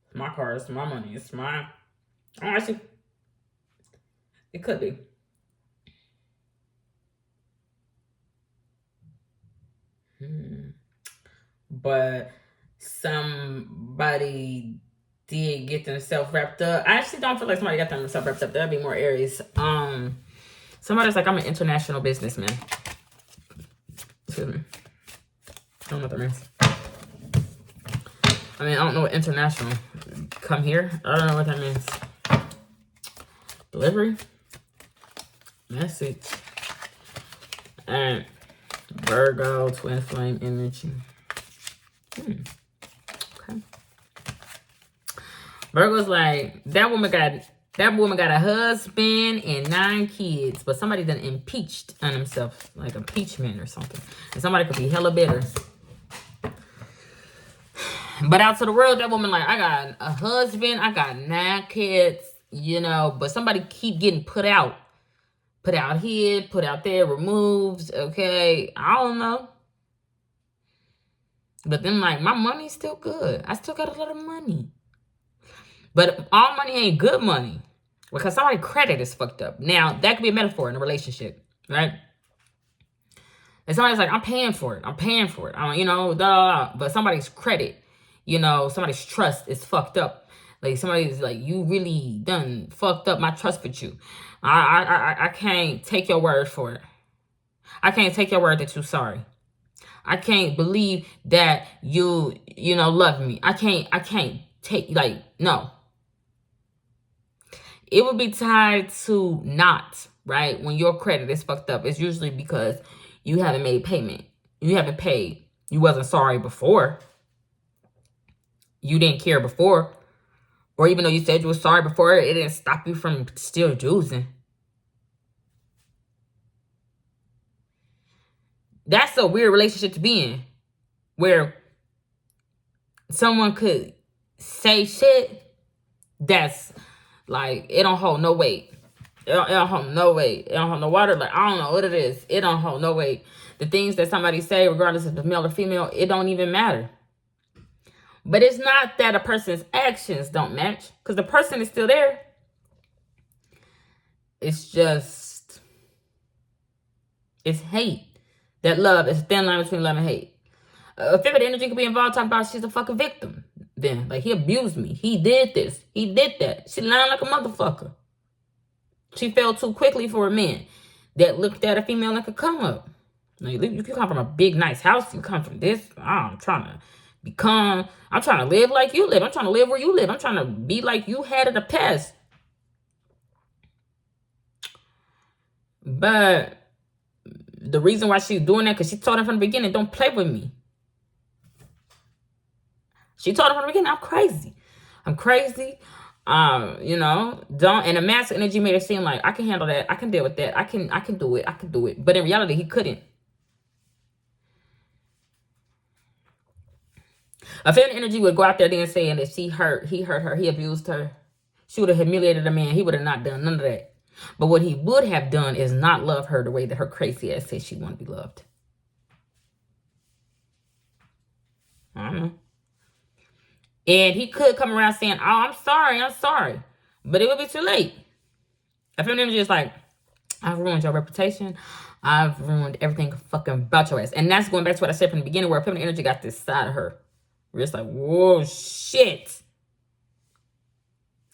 It's my car. It's my money. It's my... Oh, actually, it could be. But somebody did get themselves wrapped up. I actually don't feel like somebody got themselves wrapped up. That'd be more Aries. Somebody's like, I'm an international businessman. Excuse me. I don't know what that means. I mean, I don't know what international. Come here. I don't know what that means. Delivery. Message. And Virgo, twin flame energy. Okay. Virgo's like, that woman got a husband and 9 kids, but somebody done impeached on himself, like impeachment or something. And somebody could be hella bitter. But out to the world, that woman like, I got a husband, I got 9 kids, you know, but somebody keep getting put out. Put out here, put out there, removed, okay? I don't know. But then, like, my money's still good. I still got a lot of money. But all money ain't good money, because somebody's credit is fucked up. Now, that could be a metaphor in a relationship, right? And somebody's like, I'm paying for it. I'm paying for it. You know, but somebody's credit, you know, somebody's trust is fucked up. Like, somebody's like, you really done fucked up my trust with you. I can't take your word for it. I can't take your word that you're sorry. I can't believe that you know, love me. I can't take, like, no. It would be tied to not, right? When your credit is fucked up, it's usually because you haven't made payment. You haven't paid. You wasn't sorry before. You didn't care before. Or even though you said you were sorry before, it didn't stop you from still using. That's a weird relationship to be in. Where someone could say shit that's like, it don't hold no weight. It don't hold no weight. It don't hold no water. Like, I don't know what it is. It don't hold no weight. The things that somebody say, regardless if it's male or female, it don't even matter. But it's not that a person's actions don't match, because the person is still there. It's just, it's hate. That love is a thin line between love and hate. Feminine energy could be involved talking about she's a fucking victim. Then, like, he abused me. He did this. He did that. She lying like a motherfucker. She fell too quickly for a man that looked at a female like a come up. Like, if you come from a big, nice house, you come from this. I'm trying to live like you live. I'm trying to live where you live. I'm trying to be like you had in the past. But the reason why she's doing that, because she told him from the beginning, don't play with me. She told him from the beginning, I'm crazy. I'm crazy. You know, don't. And the masculine energy made it seem like, I can handle that. I can deal with that. I can do it. I can do it. But in reality, he couldn't. A feminine energy would go out there then saying that he hurt her, he abused her. She would have humiliated a man. He would have not done none of that. But what he would have done is not love her the way that her crazy ass says she want to be loved. I don't know. And he could come around saying, oh, I'm sorry. But it would be too late. A feminine energy is like, I've ruined your reputation. I've ruined everything fucking about your ass. And that's going back to what I said from the beginning, where feminine energy got this side of her. Where it's like, whoa, shit.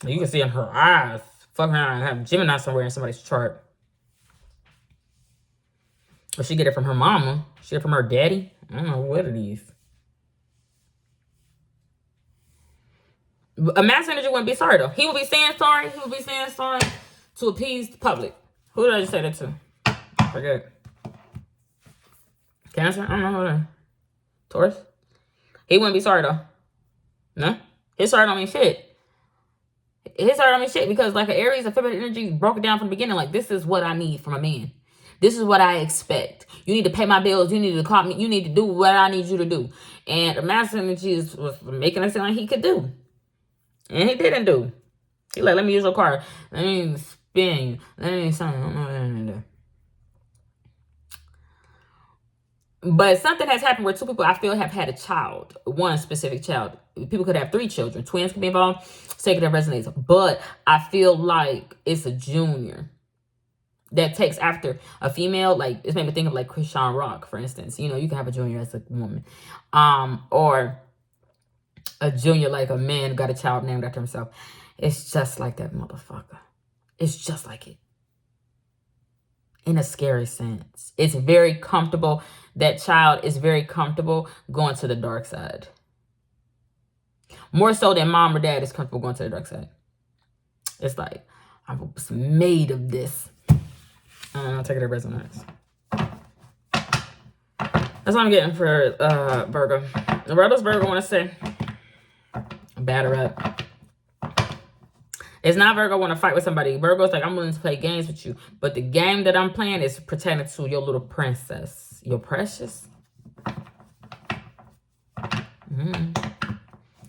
You can see in her eyes. Fuck around and have Gemini somewhere in somebody's chart. Or she get it from her mama. She get it from her daddy. I don't know what it is. A masculine energy wouldn't be sorry, though. He would be saying sorry. He would be saying sorry to appease the public. Who did I just say that to? I forget. Cancer? I don't know who that is. Taurus? He wouldn't be sorry, though. No? His sorry don't mean shit. His sorry don't mean shit because, like, an Aries, a feminine energy broke it down from the beginning. Like, this is what I need from a man. This is what I expect. You need to pay my bills. You need to call me. You need to do what I need you to do. And the masculine energy was making it sound like he could do. And he didn't do. He like, let me use your car. Let me spin you. Let me something. I don't know what I'm gonna do. But something has happened where two people, I feel, have had a child. One specific child. People could have 3 children. Twins could be involved. Say that resonates. But I feel like it's a junior that takes after a female. Like, it's made me think of like Krishan Rock, for instance. You know, you can have a junior as a woman. Or a junior like a man got a child named after himself. It's just like that motherfucker. It's just like it. In a scary sense. It's very comfortable. That child is very comfortable going to the dark side. More so than mom or dad is comfortable going to the dark side. It's like, I was made of this. I'll take it as resonance. That's what I'm getting for Virgo. What does Virgo want to say? Batter up. It's not Virgo want to fight with somebody. Virgo's like, I'm willing to play games with you. But the game that I'm playing is pertaining to your little princess. Your precious.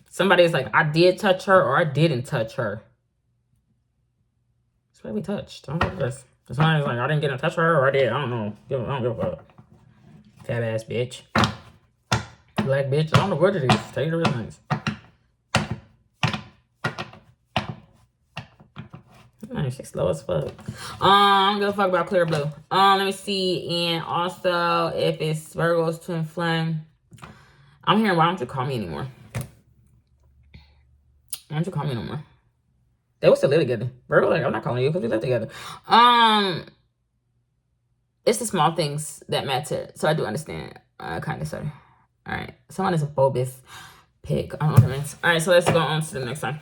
Somebody's like, I did touch her or I didn't touch her. That's why we touched. I don't know this. Somebody's like, I didn't get to touch her or I did. I don't know. I don't give a fuck. Fat ass bitch. Black bitch. I don't know what it is. Take it real nice. Man, she's slow as fuck. I'm gonna fuck about clear blue. Let me see. And also, if it's Virgo's twin flame, I'm hearing, why don't you call me anymore? Why don't you call me no more? They will still live together. Virgo, like, I'm not calling you because we live together. It's the small things that matter. So I do understand. Kind of, sorry. All right. Someone is a bulbous pig. I don't know what that means. All right, so let's go on to the next one.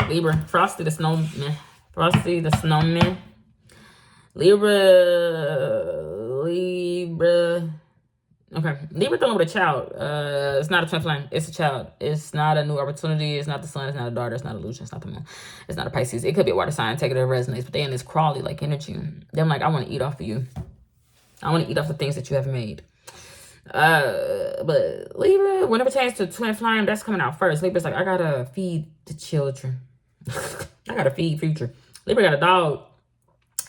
Libra, Frosty the Snowman. Frosty the Snowman. Libra. Okay, Libra dealing with a child. It's not a twin flame. It's a child. It's not a new opportunity. It's not the sun. It's not a daughter. It's not a illusion. It's not the moon. It's not a Pisces. It could be a water sign. Take it as it resonates. But they in this crawly like energy. They're like, I want to eat off of you. I want to eat off the things that you have made. But Libra, when it pertains to twin flame, that's coming out first. Libra's like, I gotta feed the children. I gotta feed future. Libra got a dog.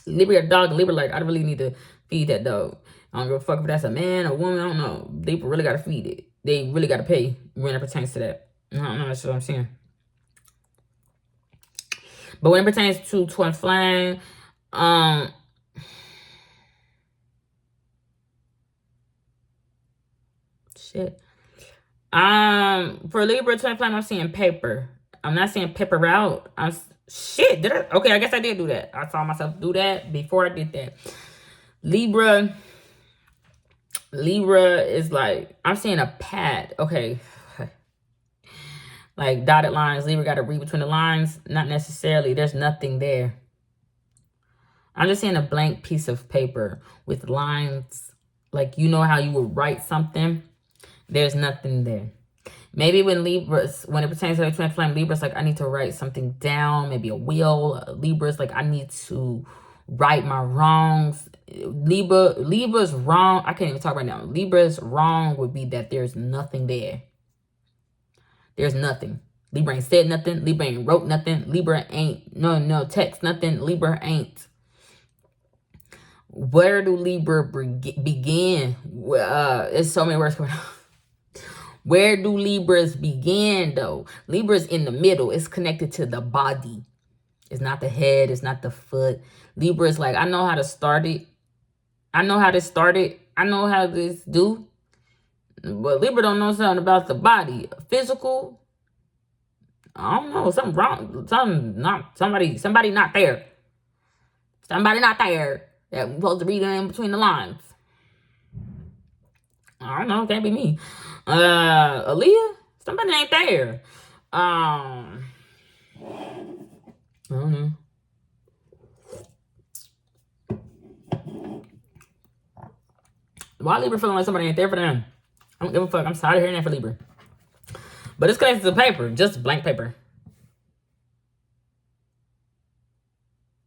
Libra got a dog. And Libra like, I really need to feed that dog. I don't give a fuck if that's a man or woman. I don't know. They really got to feed it. They really got to pay when it pertains to that. I don't know. That's what I'm saying. But when it pertains to twin flame, shit. For Libra twin flame, I'm seeing paper. I'm not seeing paper route. Shit. Did I? Okay, I guess I did do that. I saw myself do that before I did that. Libra is like, I'm seeing a pad. Okay. Like dotted lines. Libra got to read between the lines. Not necessarily. There's nothing there. I'm just seeing a blank piece of paper with lines. Like, you know how you would write something? There's nothing there. Maybe when it pertains to the twin flame, Libra's like, I need to write something down. Maybe a will. Libra's like, I need to right my wrongs. Libra's wrong. I can't even talk right now. Libra's wrong would be that there's nothing there. There's nothing. Libra ain't said nothing. Libra ain't wrote nothing. Libra ain't no text nothing. Libra ain't. Where do Libra begin? It's so many words coming out. Where do Libras begin though? Libra's in the middle. It's connected to the body. It's not the head. It's not the foot. Libra is like, I know how to start it. I know how to start it. I know how this do. But Libra don't know something about the body. Physical. I don't know. Something wrong. Somebody not there. Somebody not there. That we're supposed to read in between the lines. I don't know. It can't be me. Aaliyah? Somebody ain't there. I don't know. Why Libra feeling like somebody ain't there for them? I don't give a fuck. I'm sorry to hearing that for Libra. But it's connected to paper. Just blank paper.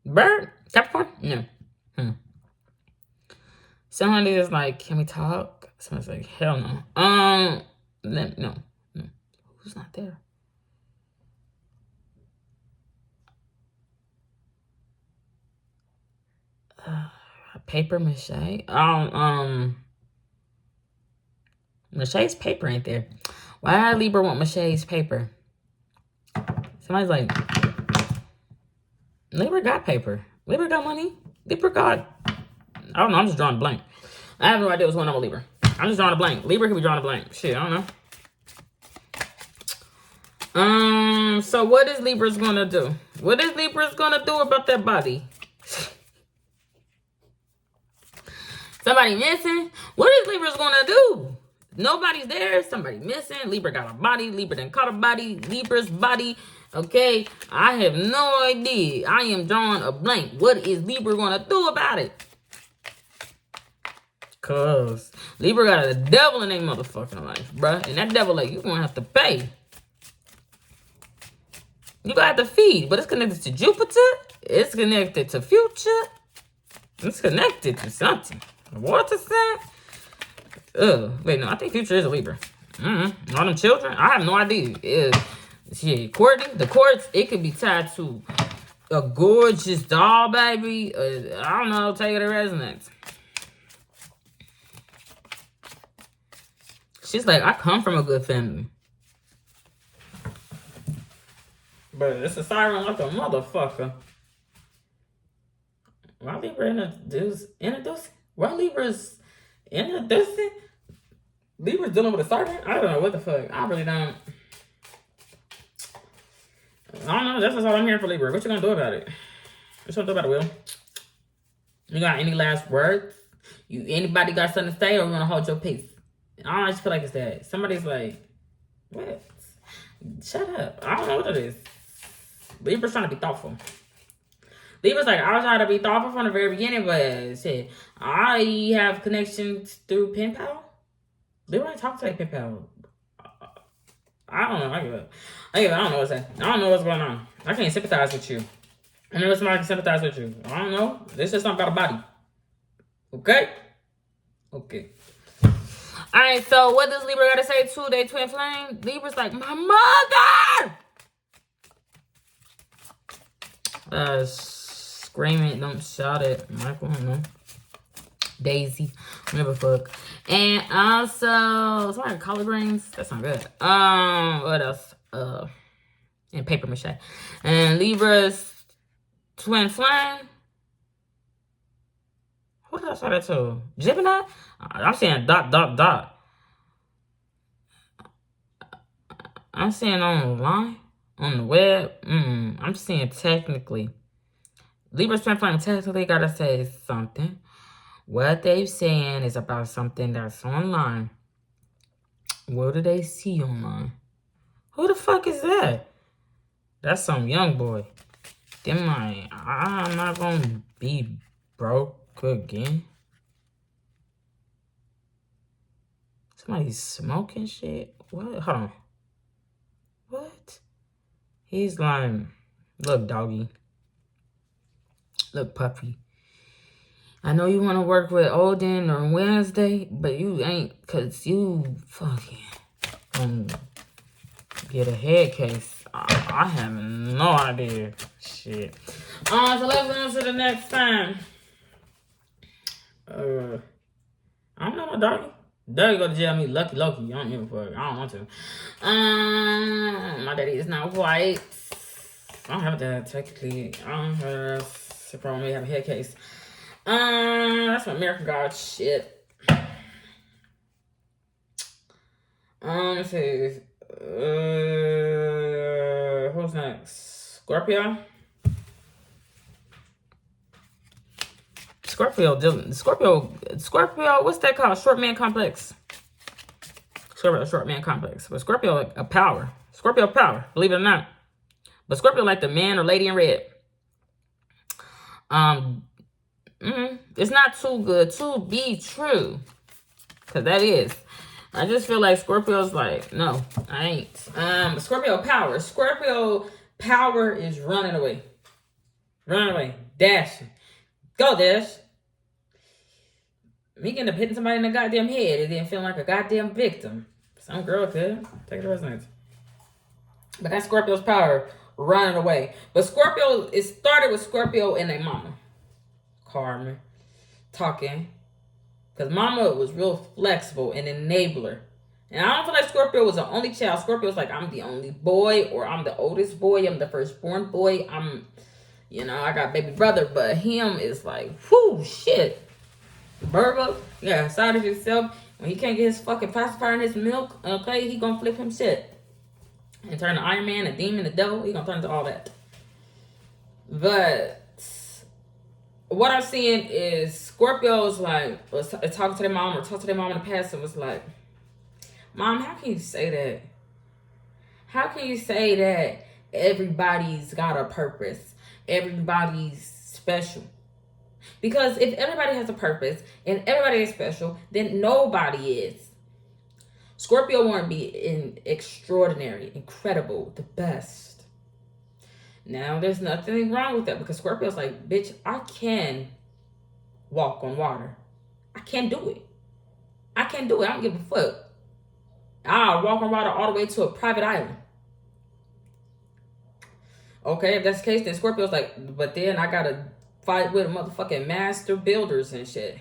Bird? Capricorn? No. Somebody is like, can we talk? Someone's like, hell no. No. Who's not there? Paper mache. Mache's paper ain't there. Why Libra want Mache's paper? Somebody's like, Libra got paper. Libra got money. Libra got, I don't know. I'm just drawing a blank. I have no idea what's going on with Libra. I'm just drawing a blank. Libra could be drawing a blank. Shit, I don't know. So what is Libra's gonna do? What is Libra's gonna do about that body? Somebody missing? What is Libra's gonna do? Nobody's there. Somebody missing. Libra got a body. Libra done caught a body. Libra's body. Okay, I have no idea. I am drawing a blank. What is Libra gonna do about it? Cause Libra got a devil in their motherfucking life, bruh. And that devil, like, you gonna have to pay. You gonna have to feed. But it's connected to Jupiter. It's connected to future. It's connected to something. Water sign. Wait, no, I think future is a Libra. All them children, I have no idea. Courtney, the courts, it could be tied to a gorgeous doll, baby. I don't know, take it to resonance. She's like, I come from a good family. But it's a siren like a motherfucker. Why Libra introducing? Why Libra's introducing? Libra's dealing with a siren? I don't know what the fuck. I really don't. I don't know. That's just all I'm hearing for Libra. What you gonna do about it? What you gonna do about it, Will? You got any last words? Anybody got something to say, or you wanna hold your peace? I just feel like it's that. Somebody's like, what? Shut up. I don't know what it is. Libra's trying to be thoughtful. Libra's like, I was trying to be thoughtful from the very beginning, but shit, I have connections through pen pal. Libra ain't talk to that pen pal. I don't know. I give up. I don't know what's that. I don't know what's going on. I can't sympathize with you. I never somebody can sympathize with you. I don't know. This is something about a body. Okay? Okay. Alright, so what does Libra gotta say to their twin flame? Libra's like, my mother! Scream it, don't shout it. Michael, I don't know. Daisy, whatever fuck. And also, something like collard greens. That's not good. What else? And paper mache. And Libra's twin flame. What did I say that to? Gemini? I'm saying ... I'm saying online, on the web. I'm saying technically. Libra's twin flame technically gotta say something. What they're saying is about something that's online. What do they see online? Who the fuck is that? That's some young boy. Them like, I'm not gonna be broke again. Somebody's smoking shit. What? Hold on. What? He's like, look, doggy. Look, puppy. I know you want to work with Odin or Wednesday, but you ain't, because you fucking get a head case. I have no idea. Shit. So let's go on to the next time. I don't know my doggy. Daddy go to jail me lucky Loki. I don't give a fuck. I don't want to. My daddy is not white. I don't have a dad, technically. I don't have a problem. We have a head case. That's some American God shit. Let's see. Who's next? Scorpio. Scorpio, what's that called? Short man complex. Short man complex. But Scorpio, like a power. Scorpio power, believe it or not. But Scorpio like the man or lady in red. It's not too good to be true. Because that is. I just feel like Scorpio's like, no, I ain't. Scorpio power. Scorpio power is running away. Running away. Dashing. Go, Dash. Me getting up hitting somebody in the goddamn head and then feeling like a goddamn victim. Some girl could. Take it as next. But that's Scorpio's power running away. But Scorpio, it started with Scorpio and their mama. Carmen. Talking. Because mama was real flexible and enabler. And I don't feel like Scorpio was the only child. Scorpio was like, I'm the only boy, or I'm the oldest boy. I'm the firstborn boy. I got baby brother, but him is like, whoo, shit. Virgo, yeah, side of himself. When he can't get his fucking pacifier in his milk, okay, he gonna flip him shit. And turn to Iron Man, a demon, the devil. He gonna turn into all that. But what I'm seeing is Scorpio's like, was talking to their mom or talking to their mom in the past and was like, Mom, how can you say that? How can you say that everybody's got a purpose? Everybody's special. Because if everybody has a purpose and everybody is special, then nobody is. Scorpio want to be extraordinary, incredible, the best. Now, there's nothing wrong with that because Scorpio's like, bitch, I can walk on water. I can do it. I can do it. I don't give a fuck. I'll walk on water all the way to a private island. Okay, if that's the case, then Scorpio's like, but then I gotta fight with motherfucking master builders and shit.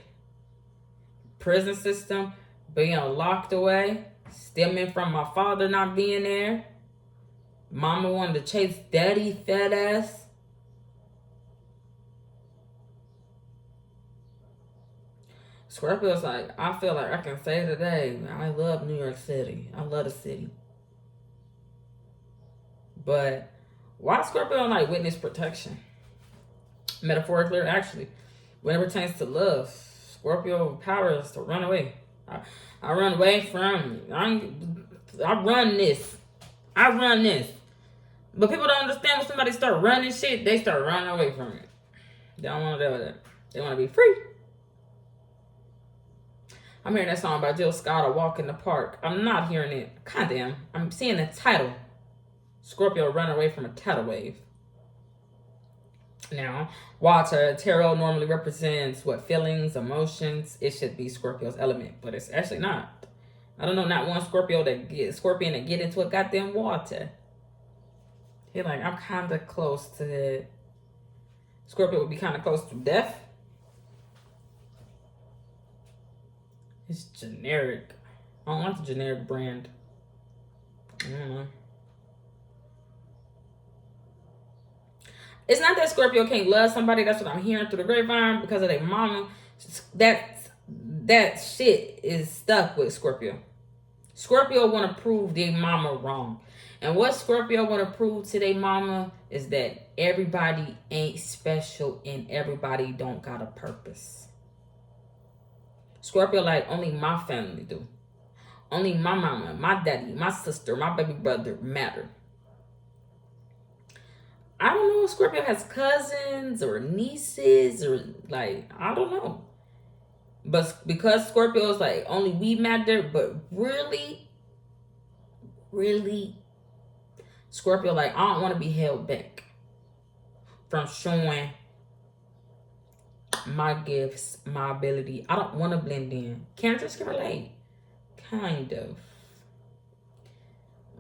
Prison system, being locked away, stemming from my father not being there. Mama wanted to chase daddy, fat ass. Scorpio's like, I feel like I can say today, I love New York City. I love the city. But why Scorpio like witness protection? Metaphorically or actually, when it pertains to love, Scorpio power is to run away. I run away from, I run this. But people don't understand when somebody start running shit, they start running away from it. They don't want to do that. They want to be free. I'm hearing that song by Jill Scott, A Walk in the Park. I'm not hearing it. God damn. I'm seeing the title. Scorpio run away from a tidal wave. Now, water, tarot normally represents what? Feelings, emotions. It should be Scorpio's element, but it's actually not. I don't know, not one Scorpion that get into a goddamn water. He like, I'm kind of close to that. Scorpio would be kind of close to death. It's generic. I don't like the generic brand. I don't know. It's not that Scorpio can't love somebody. That's what I'm hearing through the grapevine because of their mama. That shit is stuck with Scorpio. Scorpio want to prove their mama wrong. And what Scorpio want to prove to their mama is that everybody ain't special and everybody don't got a purpose. Scorpio like, only my family do. Only my mama, my daddy, my sister, my baby brother matter. I don't know if Scorpio has cousins or nieces or like, I don't know. But because Scorpio is like, only we matter, but really, Scorpio like, I don't want to be held back from showing my gifts, my ability. I don't want to blend in. Characters can relate. Kind of.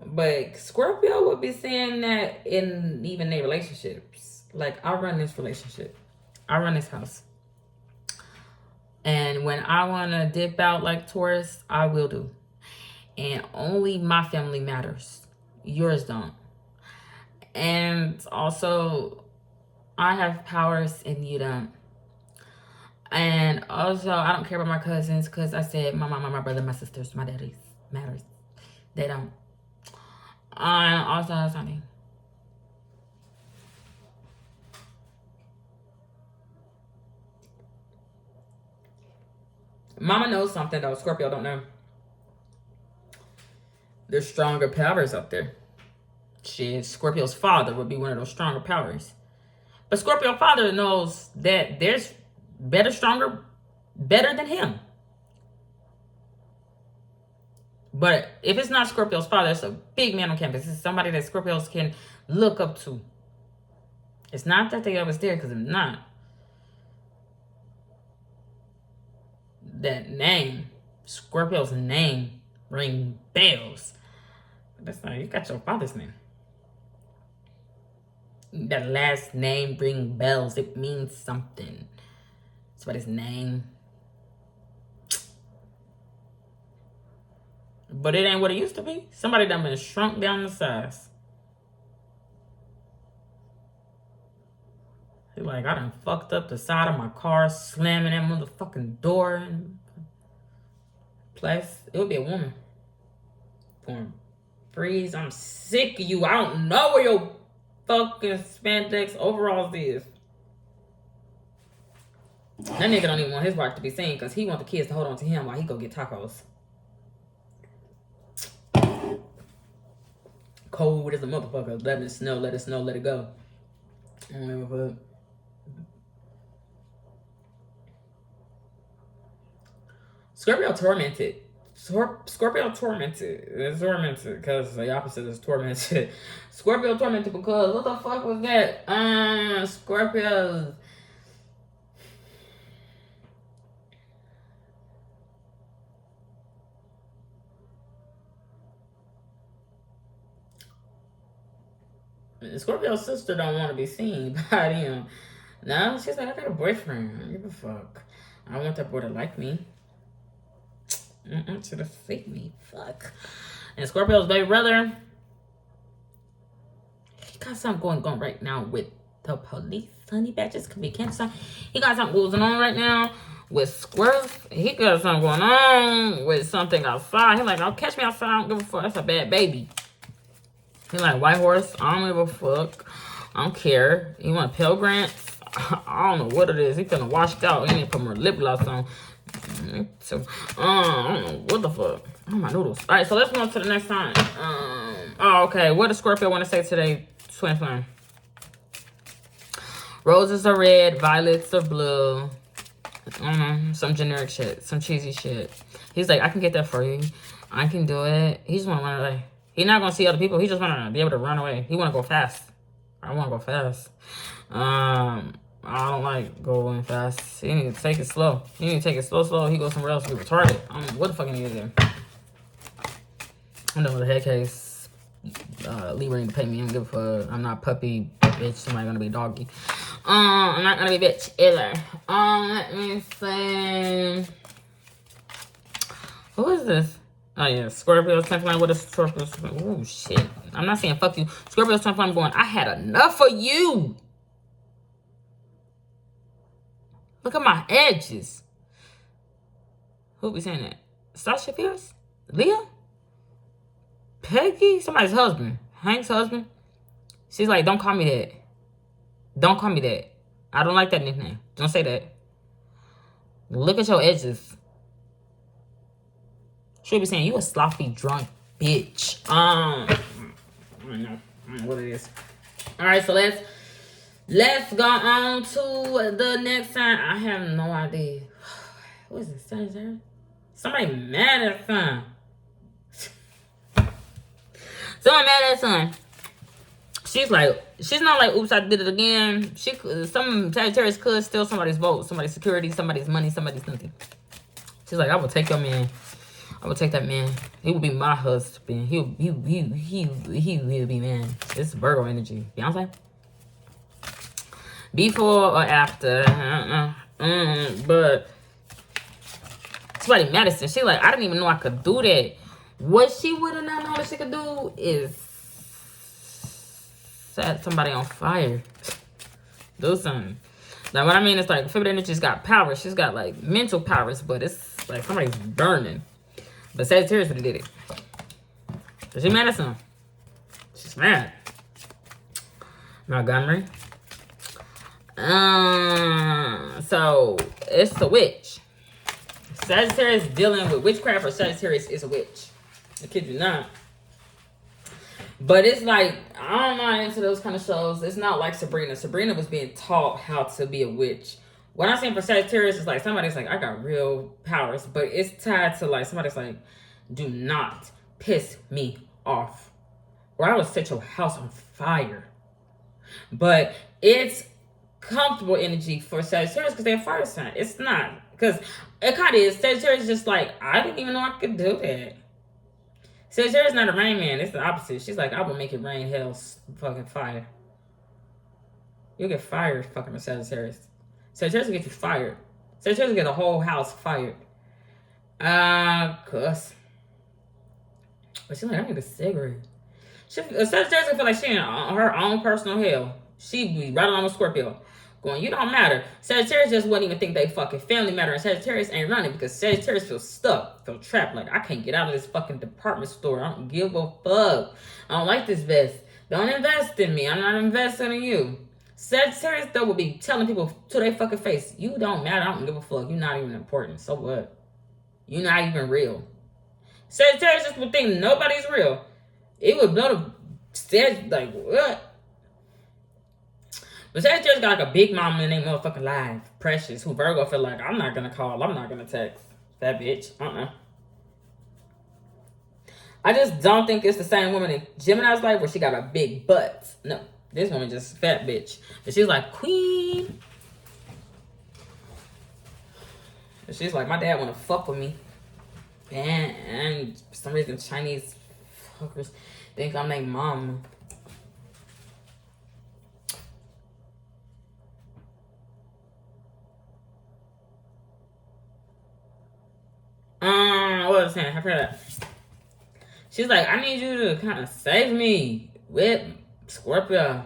But Scorpio would be saying that in even their relationships. Like, I run this relationship. I run this house. And when I want to dip out like Taurus, I will do. And only my family matters. Yours don't. And also, I have powers and you don't. And also, I don't care about my cousins because I said my mama, my brother, my sisters, my daddies matters. They don't. I also have something. Mama knows something though. Scorpio don't know. There's stronger powers up there. Shit, Scorpio's father would be one of those stronger powers. But Scorpio's father knows that there's better than him. But if it's not Scorpio's father, it's a big man on campus. It's somebody that Scorpios can look up to. It's not that they always there, because I'm not. That name, Scorpio's name, ring bells. That's not, you got your father's name. That last name ring bells. It means something. That's what his name. But it ain't what it used to be. Somebody done been shrunk down the size. He like, I done fucked up the side of my car, slamming that motherfucking door. And plus, it would be a woman. Porn. Freeze, I'm sick of you. I don't know where your fucking spandex overalls is. That nigga don't even want his wife to be seen because he want the kids to hold on to him while he go get tacos. Cold as a motherfucker. Let it snow, let it go. I don't give a fuck. Scorpio tormented. Scorpio tormented. It's tormented because the opposite is tormented. Scorpio tormented because what the fuck was that? Scorpio. Scorpio's sister don't want to be seen by him. No, she's like, I got a boyfriend. I don't give a fuck. I want that boy to like me. To defeat me. Fuck. And Scorpio's baby brother, he got something going right now with the police. Honey badges could be cancer. He got something going on right now with squirrels. He got something going on with something outside. He like, oh, catch me outside. I don't give a fuck. That's a bad baby. He like, white horse. I don't give a fuck. I don't care. He want Pale Grants. I don't know what it is. He finna washed out. He need to put more lip gloss on. So, I don't know what the fuck. Oh, my noodles. All right, so let's move on to the next time. Oh, okay. What does Scorpio want to say today Twin flame. Roses are red, violets are blue. Some generic shit, some cheesy shit. He's like, I can get that for you. I can do it. He just want to run away. He's not gonna see other people. He just want to be able to run away. He want to go fast. I want to go fast. I don't like going fast. He need to take it slow. He need to take it slow. He goes somewhere else. Be retarded. What the fuck he need to do? I know the head case. Libra need to pay me. I don't give a fuck. I'm not puppy bitch. Somebody gonna be doggy. I'm not gonna be bitch either. Let me see. Who is this? Oh yeah, Scorpio's 10th line. What is Scorpio's? Oh shit. I'm not saying fuck you. Scorpio's 10th line going, I had enough of you. Look at my edges. Who be saying that? Sasha Fierce? Leah? Peggy? Somebody's husband. Hank's husband? She's like, don't call me that. Don't call me that. I don't like that nickname. Don't say that. Look at your edges. She'll be saying, you a sloppy, drunk bitch. I don't know what it is. All right, so let's go on to the next sign. I have no idea. What is it? Sagittarius? Somebody mad at son. Someone mad at son. She's not like, oops, I did it again. Some Sagittarius could steal somebody's vote, somebody's security, somebody's money, somebody's nothing. She's like, I will take your man. I will take that man. He will be my husband. He will be man. This is Virgo energy. Beyonce? Before or after? But somebody Madison, she like, I didn't even know I could do that. What she would have not known that she could do is set somebody on fire. Do something. Now what I mean is like feminine energy's got power. She's got like mental powers, but it's like somebody's burning. But Sagittarius would have did it. So she mad at some. She's mad. Montgomery. So it's a witch. Sagittarius dealing with witchcraft, or Sagittarius is a witch. I kid you not. But it's like, I'm not into those kind of shows. It's not like Sabrina. Sabrina was being taught how to be a witch. What I'm saying for Sagittarius is like, somebody's like, I got real powers. But it's tied to like, somebody's like, do not piss me off, or I will set your house on fire. But it's comfortable energy for Sagittarius because they're a fire sign. It's not. Because it kind of is. Sagittarius is just like, I didn't even know I could do that. Sagittarius is not a rain man. It's the opposite. She's like, I will make it rain, hell, fucking fire. You'll get fired fucking with Sagittarius. Sagittarius will get you fired. Sagittarius will get the whole house fired. Cuss. But she's like, I need a cigarette. Sagittarius will feel like she in her own personal hell. She be right along with Scorpio. Going, you don't matter. Sagittarius just wouldn't even think they fucking family matter. And Sagittarius ain't running because Sagittarius feels stuck, feel trapped. Like, I can't get out of this fucking department store. I don't give a fuck. I don't like this vest. Don't invest in me. I'm not investing in you. Sagittarius, though, will be telling people to their fucking face, you don't matter. I don't give a fuck. You're not even important. So what? You're not even real. Sagittarius just would think nobody's real. It would know the like, what? But Sagittarius got like a big mama in their motherfucking life. Precious. Who Virgo feel like, I'm not going to call. I'm not going to text. That bitch. I just don't think it's the same woman in Gemini's life where she got a big butt. No. This woman just fat bitch. But she's like, queen. And she's like, my dad want to fuck with me. And for some reason, Chinese fuckers think I'm their mom. What was I saying? I heard that. She's like, I need you to kind of save me with Scorpio.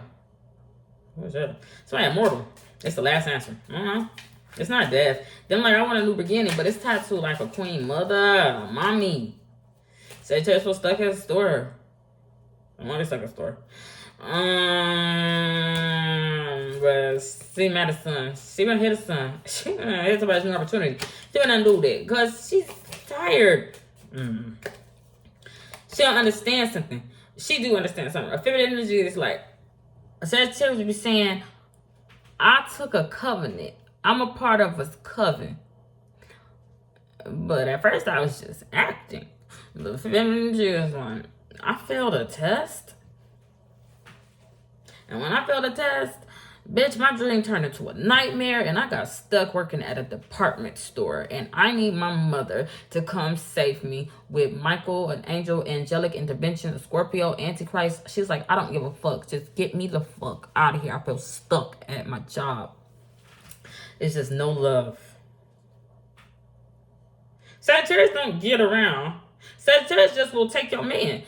What is that? Somebody immortal. It's the last answer. It's not death. Then like, I want a new beginning, but it's tied to like a queen mother, mommy. Sagittarius was stuck at a store. I'm already stuck at a store. But see Madison. She gonna hit a son. She gonna hit somebody's new opportunity. She gonna do that because she's tired. She don't understand something. She do understand something. A feminine energy is like, Sagittarius would be saying, I took a covenant. I'm a part of a coven. But at first I was just acting. The feminine is like, I failed a test. And when I failed a test, bitch, my dream turned into a nightmare and I got stuck working at a department store. And I need my mother to come save me with Michael, an angel, angelic intervention, a Scorpio, Antichrist. She's like, I don't give a fuck. Just get me the fuck out of here. I feel stuck at my job. It's just no love. Sagittarius don't get around. Sagittarius just will take your man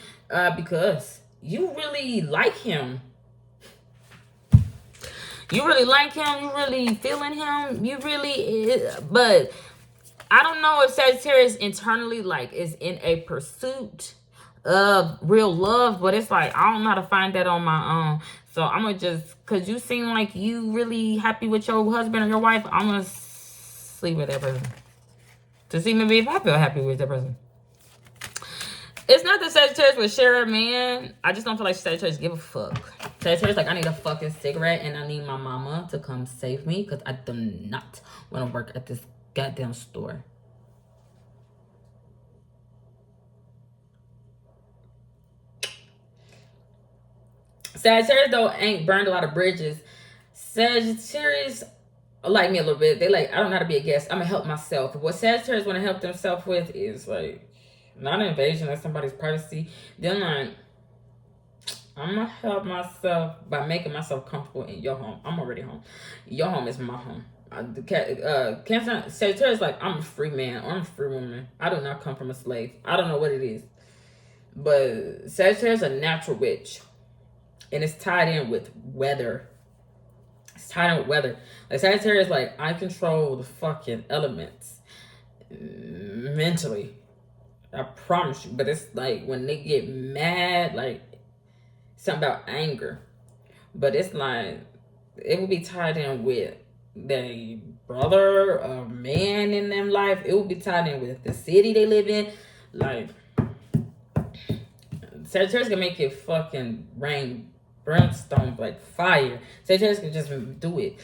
because you really like him. You really like him. You really feeling him. You really, but I don't know if Sagittarius internally like is in a pursuit of real love, but it's like I don't know how to find that on my own. So I'm gonna just, cause you seem like you really happy with your husband or your wife, I'm gonna sleep with that person to see maybe if I feel happy with that person. It's not that Sagittarius would share a man. I just don't feel like Sagittarius give a fuck. Sagittarius like, I need a fucking cigarette and I need my mama to come save me because I do not want to work at this goddamn store. Sagittarius though ain't burned a lot of bridges. Sagittarius like me a little bit. They like, I don't know how to be a guest. I'm gonna help myself. What Sagittarius want to help themselves with is like not an invasion of somebody's privacy. They're like, I'm gonna help myself by making myself comfortable in your home. I'm already home. Your home is my home. Cancer Sagittarius like, I'm a free man or I'm a free woman. I do not come from a slave. I don't know what it is, but Sagittarius is a natural witch, and it's tied in with weather. It's tied in with weather. Like Sagittarius, like I control the fucking elements mentally. I promise you. But it's like when they get mad, like something about anger. But it's like it will be tied in with the brother or man in them life. It will be tied in with the city they live in. Like Sagittarius can make it fucking rain brimstone like fire. Sagittarius can just do it.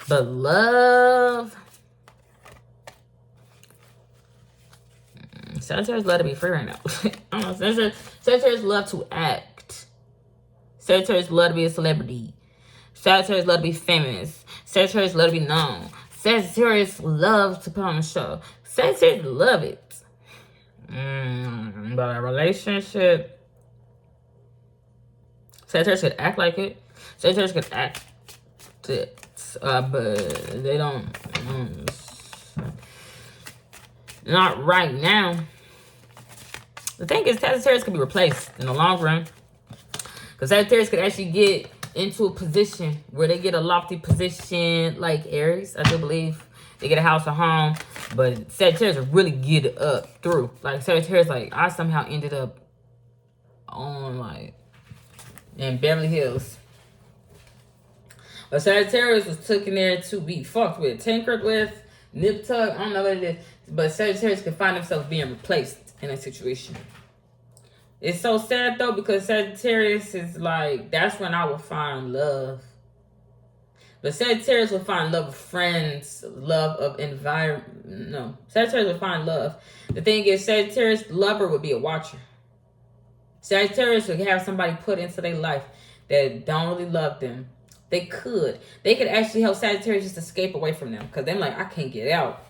But love, Sagittarius love to be free right now. I don't know. Sagittarius love to act. Sagittarius love to be a celebrity. Sagittarius love to be famous. Sagittarius love to be known. Sagittarius loves to put on a show. Sagittarius love it. But a relationship, Sagittarius could act like it. Sagittarius could act it. But they don't. Not right now. The thing is, Sagittarius could be replaced in the long run. Because Sagittarius could actually get into a position where they get a lofty position like Aries. I do believe they get a house or home. But Sagittarius will really get it up through. Like Sagittarius, like I somehow ended up on like in Beverly Hills. But Sagittarius was taken there to be fucked with, tinkered with, nip tuck. I don't know what it is. But Sagittarius can find themselves being replaced in a situation. It's so sad though because Sagittarius is like, that's when I will find love. But Sagittarius will find love of friends, love of environment. No, Sagittarius will find love. The thing is, Sagittarius lover would be a watcher. Sagittarius would have somebody put into their life that don't really love them. They could actually help Sagittarius just escape away from them because they're like, I can't get out.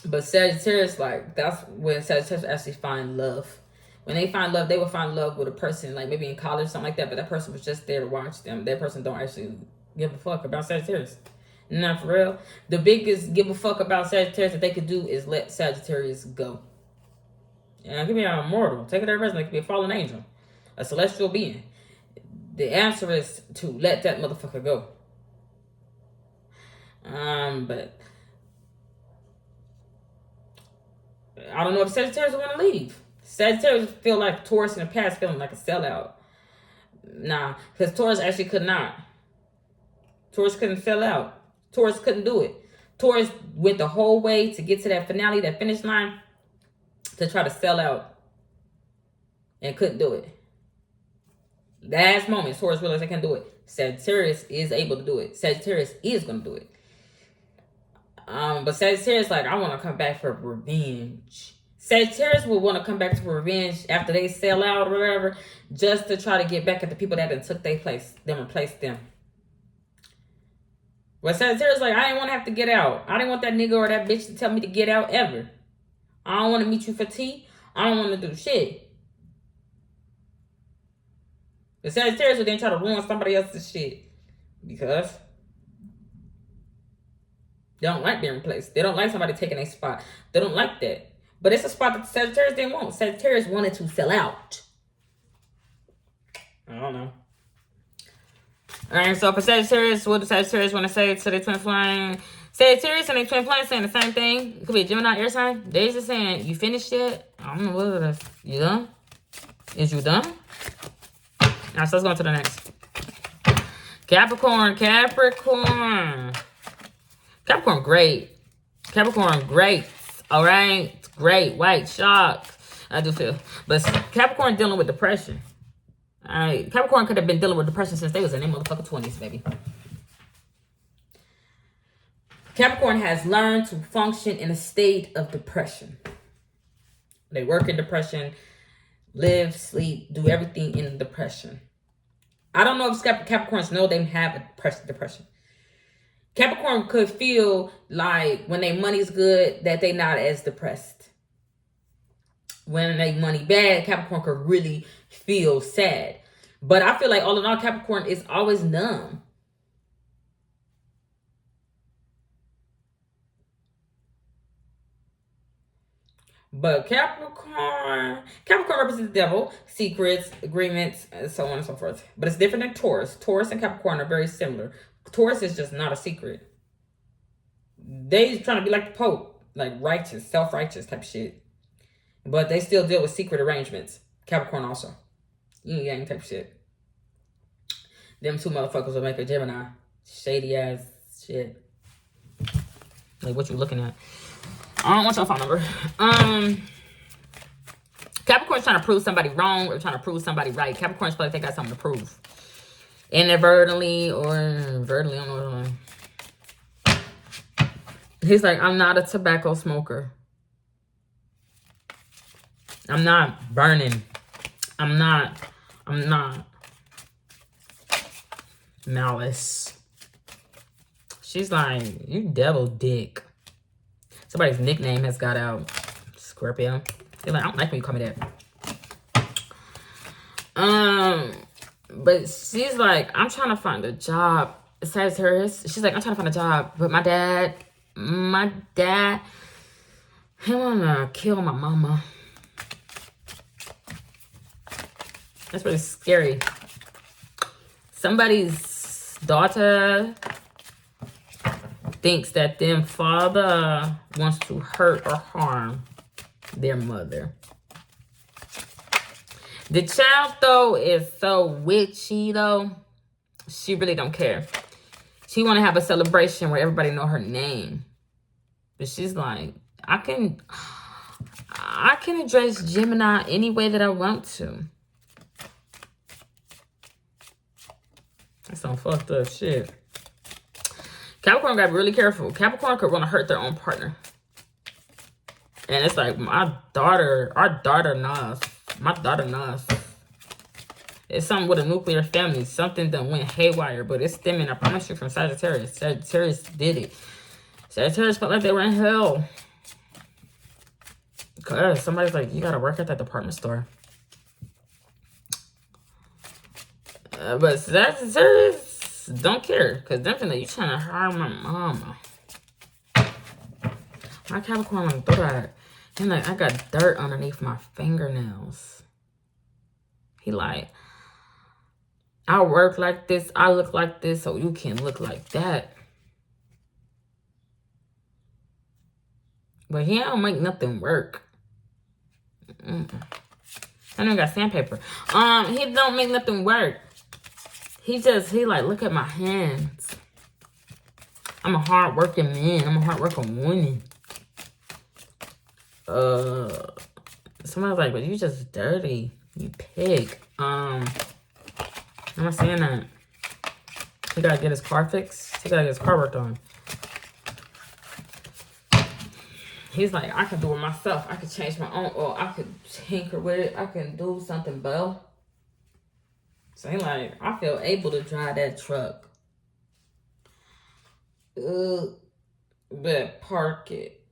But Sagittarius, like, that's when Sagittarius actually find love. When they find love, they will find love with a person, like maybe in college, something like that. But that person was just there to watch them. That person don't actually give a fuck about Sagittarius. Not for real. The biggest give a fuck about Sagittarius that they could do is let Sagittarius go. And it could be an immortal. Take it as a resident. It could be a fallen angel, a celestial being. The answer is to let that motherfucker go. But I don't know if Sagittarius want to leave. Sagittarius feel like Taurus in the past feeling like a sellout. Nah, because Taurus actually could not. Taurus couldn't sell out. Taurus couldn't do it. Taurus went the whole way to get to that finale, that finish line. to try to sell out and couldn't do it. Last moment, Taurus realized they can do it. Sagittarius is able to do it. Sagittarius is going to do it. But Sagittarius, like, I want to come back for revenge. Sagittarius will want to come back for revenge after they sell out or whatever, just to try to get back at the people that took their place, then replaced them. But Sagittarius, like, I didn't want to have to get out. I didn't want that nigga or that bitch to tell me to get out ever. I don't want to meet you for tea. I don't want to do shit. The Sagittarius will then try to ruin somebody else's shit because they don't like being replaced. They don't like somebody taking a spot. They don't like that. But it's a spot that the Sagittarius didn't want. Sagittarius wanted to sell out. I don't know. Alright, so for Sagittarius, what does Sagittarius want to say to their twin flame? Sagittarius and their twin flame saying the same thing. It could be a Gemini air sign. They're just saying, you finished yet? I don't know what it is. You done? Is you done? Alright, so let's go on to the next. Capricorn, great. Capricorn, great. Alright, great. White, shock. I do feel. But Capricorn dealing with depression. Alright, Capricorn could have been dealing with depression since they was in their motherfucking 20s, baby. Capricorn has learned to function in a state of depression. They work in depression, live, sleep, do everything in depression. I don't know if Capricorns know they have depression. Capricorn could feel like when their money's good that they not as depressed. When their money bad, Capricorn could really feel sad. But I feel like all in all, Capricorn is always numb. But Capricorn represents the devil, secrets, agreements, and so on and so forth. But it's different than Taurus. Taurus and Capricorn are very similar. Taurus is just not a secret. They trying to be like the Pope, like righteous, self-righteous type shit. But they still deal with secret arrangements. Capricorn also. Yin yang type shit. Them two motherfuckers will make a Gemini. Shady ass shit. Like, what you looking at? I don't want your phone number. Capricorn's trying to prove somebody wrong or trying to prove somebody right. Capricorn's feel like they got something to prove. Inadvertently or inadvertently, I don't know what I'm doing. He's like, I'm not a tobacco smoker. I'm not burning. I'm not malice. She's like, you devil dick. Somebody's nickname has got out. Scorpio. They're like, I don't like when you call me that. But she's like, I'm trying to find a job. Sagittarius. She's like, I'm trying to find a job. But my dad, he wanna kill my mama. That's really scary. Somebody's daughter thinks that their father wants to hurt or harm their mother. The child, though, is so witchy, though. She really don't care. She want to have a celebration where everybody know her name. But she's like, I can address Gemini any way that I want to. That's some fucked up shit. Capricorn got to be really careful. Capricorn could want to hurt their own partner. And it's like, our daughter knows. My daughter knows. It's something with a nuclear family. Something that went haywire. But it's stemming, I promise you, from Sagittarius. Sagittarius did it. Sagittarius felt like they were in hell. Because somebody's like, you got to work at that department store. But Sagittarius don't care. Because definitely, you trying to harm my mama. My Capricorn like, throw that. And like, I got dirt underneath my fingernails. He like, I work like this, I look like this, so you can look like that. But he don't make nothing work. I don't got sandpaper. He don't make nothing work. He like, look at my hands. I'm a hard-working man. I'm a hard-working woman. somebody's like, but you just dirty. You pig. I'm not saying that. He gotta get his car fixed. He gotta get his car worked on. He's like, I can do it myself. I can change my own, or I could tinker with it. I can do something, Bo. So he like, I feel able to drive that truck. But park it.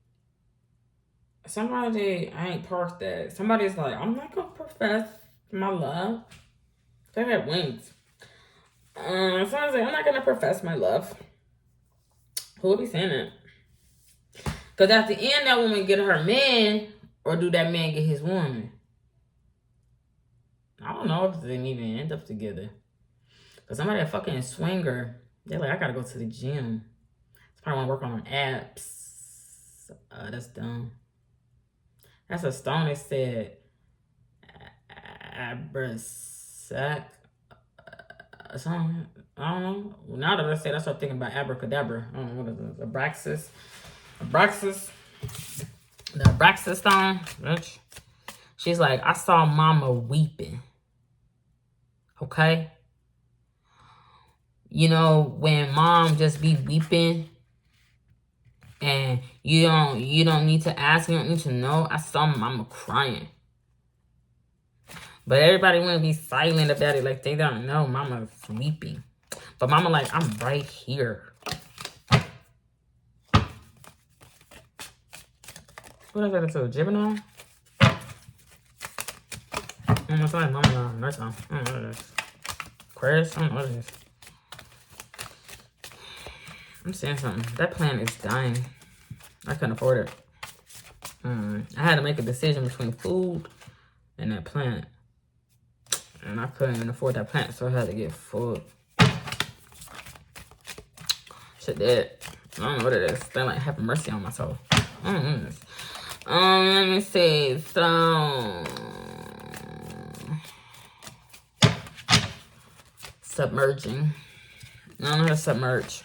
Somebody, I ain't parked that. Somebody's like, I'm not gonna profess my love. They got wings. Somebody's like, I'm not gonna profess my love. Who would be saying that? Because at the end, that woman get her man, or do that man get his woman? I don't know if they even end up together. Because somebody a fucking swinger, they're like, I gotta go to the gym. So I want to work on apps. That's dumb. That's a stone that said abrasac. Something. I don't know. Now that I say that, I start thinking about abracadabra. I don't know what is it. Abraxas. The Abraxas stone. Bitch. She's like, I saw mama weeping. Okay? You know, when mom just be weeping and you don't need to ask, you don't need to know. I saw mama crying. But everybody want to be silent about it like they don't know mama's weeping. But mama like, I'm right here. What is that to a Gemini? It's like mama nurse on. I don't know what it is. Aquarius? I don't know what it is. I'm saying something. That plant is dying. I couldn't afford it. I had to make a decision between food and that plant. And I couldn't even afford that plant, so I had to get food. Shit dead. I don't know what it is. They like have mercy on my soul. I don't know this. Let me see. So submerging. I don't know how to submerge.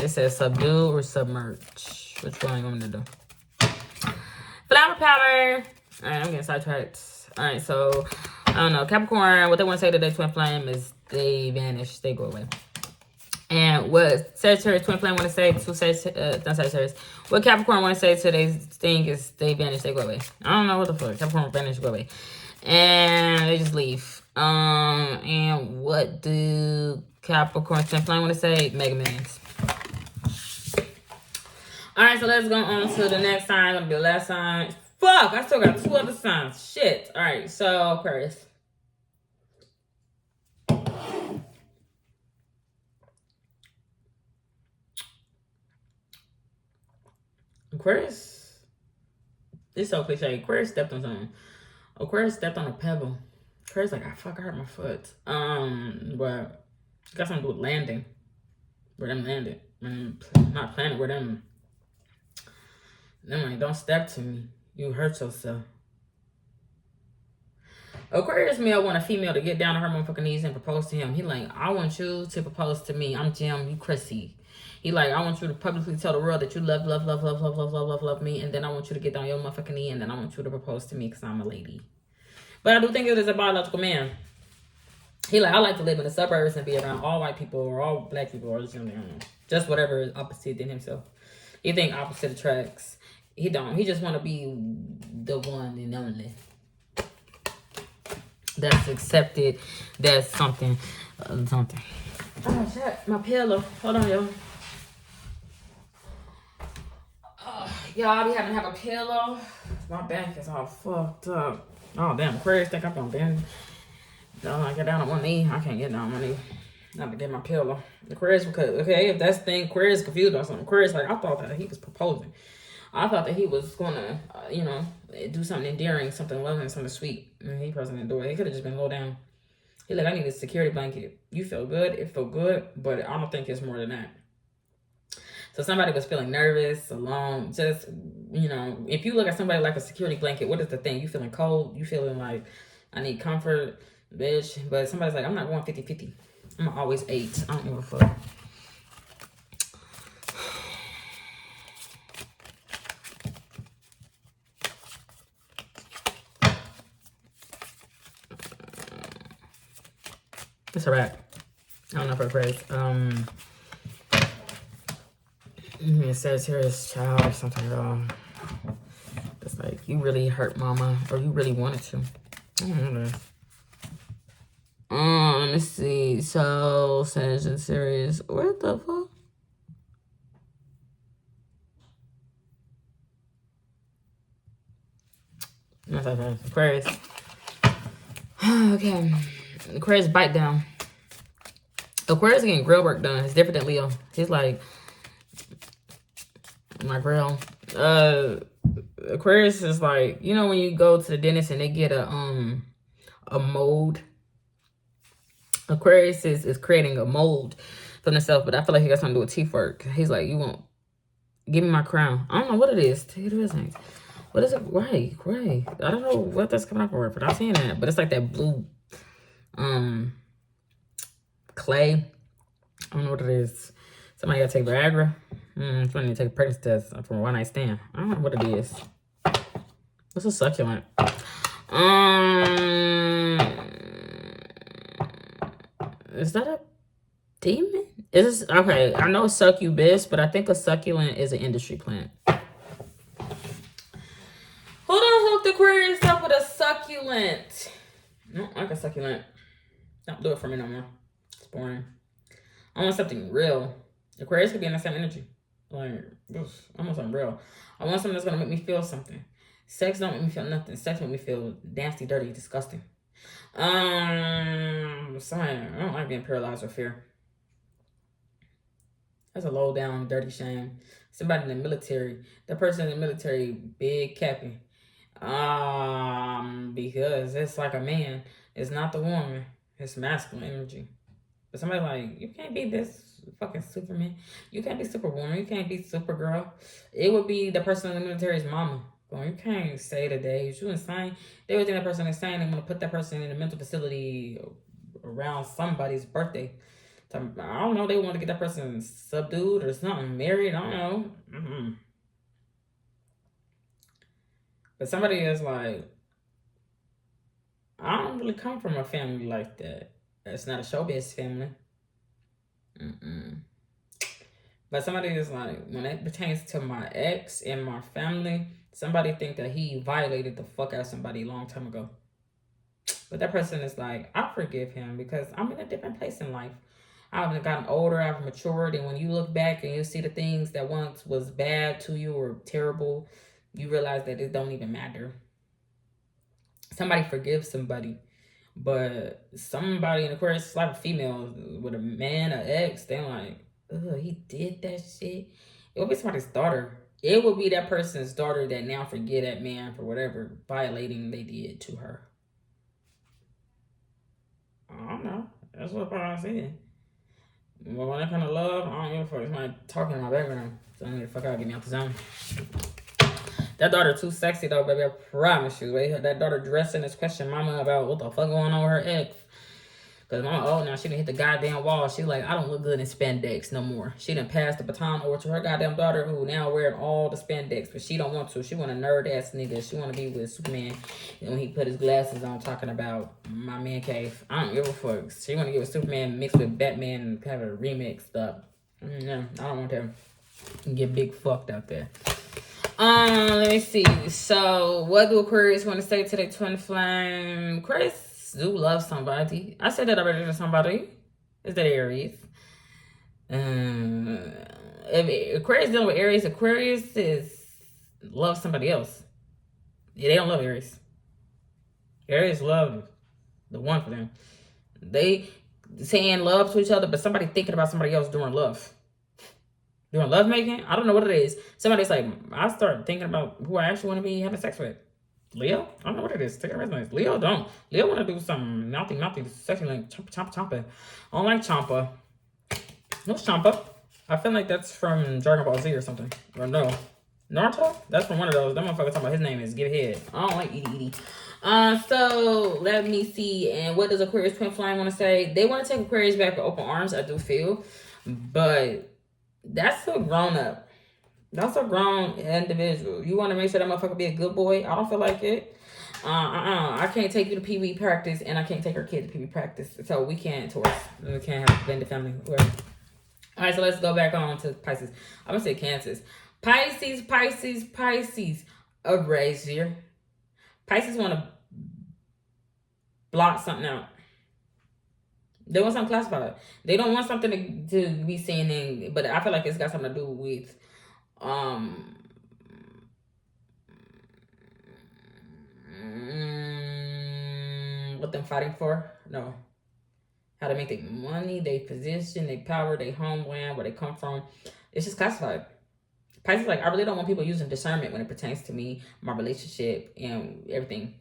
It says subdue or submerge. Which one are you going to do? Flower power. All right, I'm getting sidetracked. All right, so I don't know. Capricorn, what they want to say to their twin flame is they vanish, they go away. And what Sagittarius, twin flame want to say to not Sagittarius, what Capricorn want to say to their thing is they vanish, they go away. I don't know what the fuck. Capricorn vanish, go away. And they just leave. And what do Capricorn, twin flame want to say? Mega Millions. All right, so let's go on to the next sign. Gonna be the last sign. Fuck, I still got 2 other signs. Shit. All right, so Aquarius. Aquarius. It's so cliche. Aquarius stepped on something. Aquarius stepped on a pebble. Aquarius like, fuck, I hurt my foot. But it got something to do with landing. Where them landed. Not planet, where them. Them like, don't step to me. You hurt yourself. Aquarius male want a female to get down on her motherfucking knees and propose to him. He like, I want you to propose to me. I'm Jim, you Chrissy. He like, I want you to publicly tell the world that you love me. And then I want you to get down your motherfucking knee. And then I want you to propose to me because I'm a lady. But I do think it is a biological man. He like, I like to live in the suburbs and be around all white people or all black people or just whatever is opposite than himself. He think opposite attracts. He don't. He just want to be the one and only. That's accepted. That's something. Something. Oh, shit. My pillow. Hold on, y'all. Y'all, I be having to have a pillow. My back is all fucked up. Oh, damn. Aquarius think I'm going to bend. I get down on one knee. I can't get down on my knee. Not to get my pillow. Aquarius, because, okay, if that's the thing, Aquarius is confused about something. Aquarius, like, I thought that he was proposing. I thought that he was going to, do something endearing, something loving, something sweet. And he wasn't do it. He could have just been low down. He like, I need a security blanket. You feel good. It feel good. But I don't think it's more than that. So somebody was feeling nervous, alone. Just, if you look at somebody like a security blanket, what is the thing? You feeling cold? You feeling like, I need comfort, bitch. But somebody's like, I'm not going 50-50. I'm always 8. I don't give a fuck. It's a wrap. I don't know for Aquarius. It says here is child or something wrong. It's like you really hurt mama, or you really wanted to. I don't know this. Let me see. So Sagittarius, what the fuck? Aquarius. Okay. Aquarius bite down. Aquarius getting grill work done. It's different than Leo. He's like my grill. Aquarius is like, you know when you go to the dentist and they get a mold. Aquarius is creating a mold for himself, but I feel like he got something to do with teeth work. He's like, you won't give me my crown. I don't know what it is. What is it? Gray. I don't know what that's coming up for, but I'm seeing that. But it's like that blue clay. I don't know what it is. Somebody gotta take Viagra. Somebody need to take a pregnancy test for a one night stand. I don't know what it is. What's a succulent? Is that a demon? Is this okay? I know succubus, but I think a succulent is an industry plant. Hold on, hook the Aquarius up with a succulent. No, I like a succulent. Don't do it for me no more. It's boring. I want something real. Aquarius could be in the same energy. Like, I want something real. I want something that's gonna make me feel something. Sex don't make me feel nothing. Sex make me feel nasty, dirty, disgusting. Sorry, I don't like being paralyzed with fear. That's a low down, dirty shame. Somebody in the military. That person in the military, big capping. Because it's like a man. It's not the woman. It's masculine energy. But somebody like, you can't be this fucking Superman. You can't be Superwoman. You can't be Supergirl. It would be the person in the military's mama. Going, you can't say today. You insane. They would think that person is insane. They're going to put that person in a mental facility around somebody's birthday. I don't know. They want to get that person subdued or something. Married. I don't know. But somebody is like, I don't really come from a family like that. It's not a showbiz family. But somebody is like, when it pertains to my ex and my family, somebody think that he violated the fuck out of somebody a long time ago. But that person is like, I forgive him because I'm in a different place in life. I've gotten older, I've matured, and when you look back and you see the things that once was bad to you or terrible, you realize that it don't even matter. Somebody forgives somebody. But somebody in Aquarius, like a female with a man, an ex, they're like, ugh, he did that shit. It would be somebody's daughter. It would be that person's daughter that now forget that man for whatever violating they did to her. I don't know. That's what I'm saying. Well, when that kind of love, I don't give a fuck. Somebody talking in my background. So I need to fuck out, get me out the zone. That daughter too sexy though, baby. I promise you. Wait, that daughter dressing this question mama about what the fuck going on with her ex. Because mama, oh, now she done hit the goddamn wall. She like, I don't look good in spandex no more. She done passed the baton over to her goddamn daughter who now wearing all the spandex. But she don't want to. She want a nerd ass nigga. She want to be with Superman. And when he put his glasses on talking about my man cave. I don't give a fuck. She want to get with Superman mixed with Batman and have a remix stuff. No, I don't want to get big fucked out there. Let me see. So, what do Aquarius want to say to their twin flame? Aquarius do love somebody. I said that already to somebody. Is that Aries? If Aquarius dealing with Aries, Aquarius is love somebody else. Yeah, they don't love Aries. Aries love the one for them. They saying love to each other, but somebody thinking about somebody else doing love. Doing love making? I don't know what it is. Somebody's like, I start thinking about who I actually want to be having sex with. Leo? I don't know what it is. Take a resume. Leo don't. Leo want to do some mouthy, sexy, like chompa. I don't like chompa. What's chompa? I feel like that's from Dragon Ball Z or something. Or no. Naruto? That's from one of those. That motherfucker talking about his name is Give Head. I don't like Edie. So let me see. And what does Aquarius twin flame want to say? They want to take Aquarius back with open arms, I do feel. But that's a grown up. That's a grown individual. You want to make sure that motherfucker be a good boy? I don't feel like it. I can't take you to Pee Wee practice, and I can't take her kid to Pee Wee practice. So we can't, Taurus. We can't have a blended family. Whatever. All right, so let's go back on to Pisces. I'm gonna say Cancers. Pisces. Erasure. Pisces want to block something out. They want something classified. They don't want something to be seen in, but I feel like it's got something to do with what them fighting for. No. How to make their money, their position, their power, their homeland, where they come from. It's just classified. Pisces like, I really don't want people using discernment when it pertains to me, my relationship, and everything.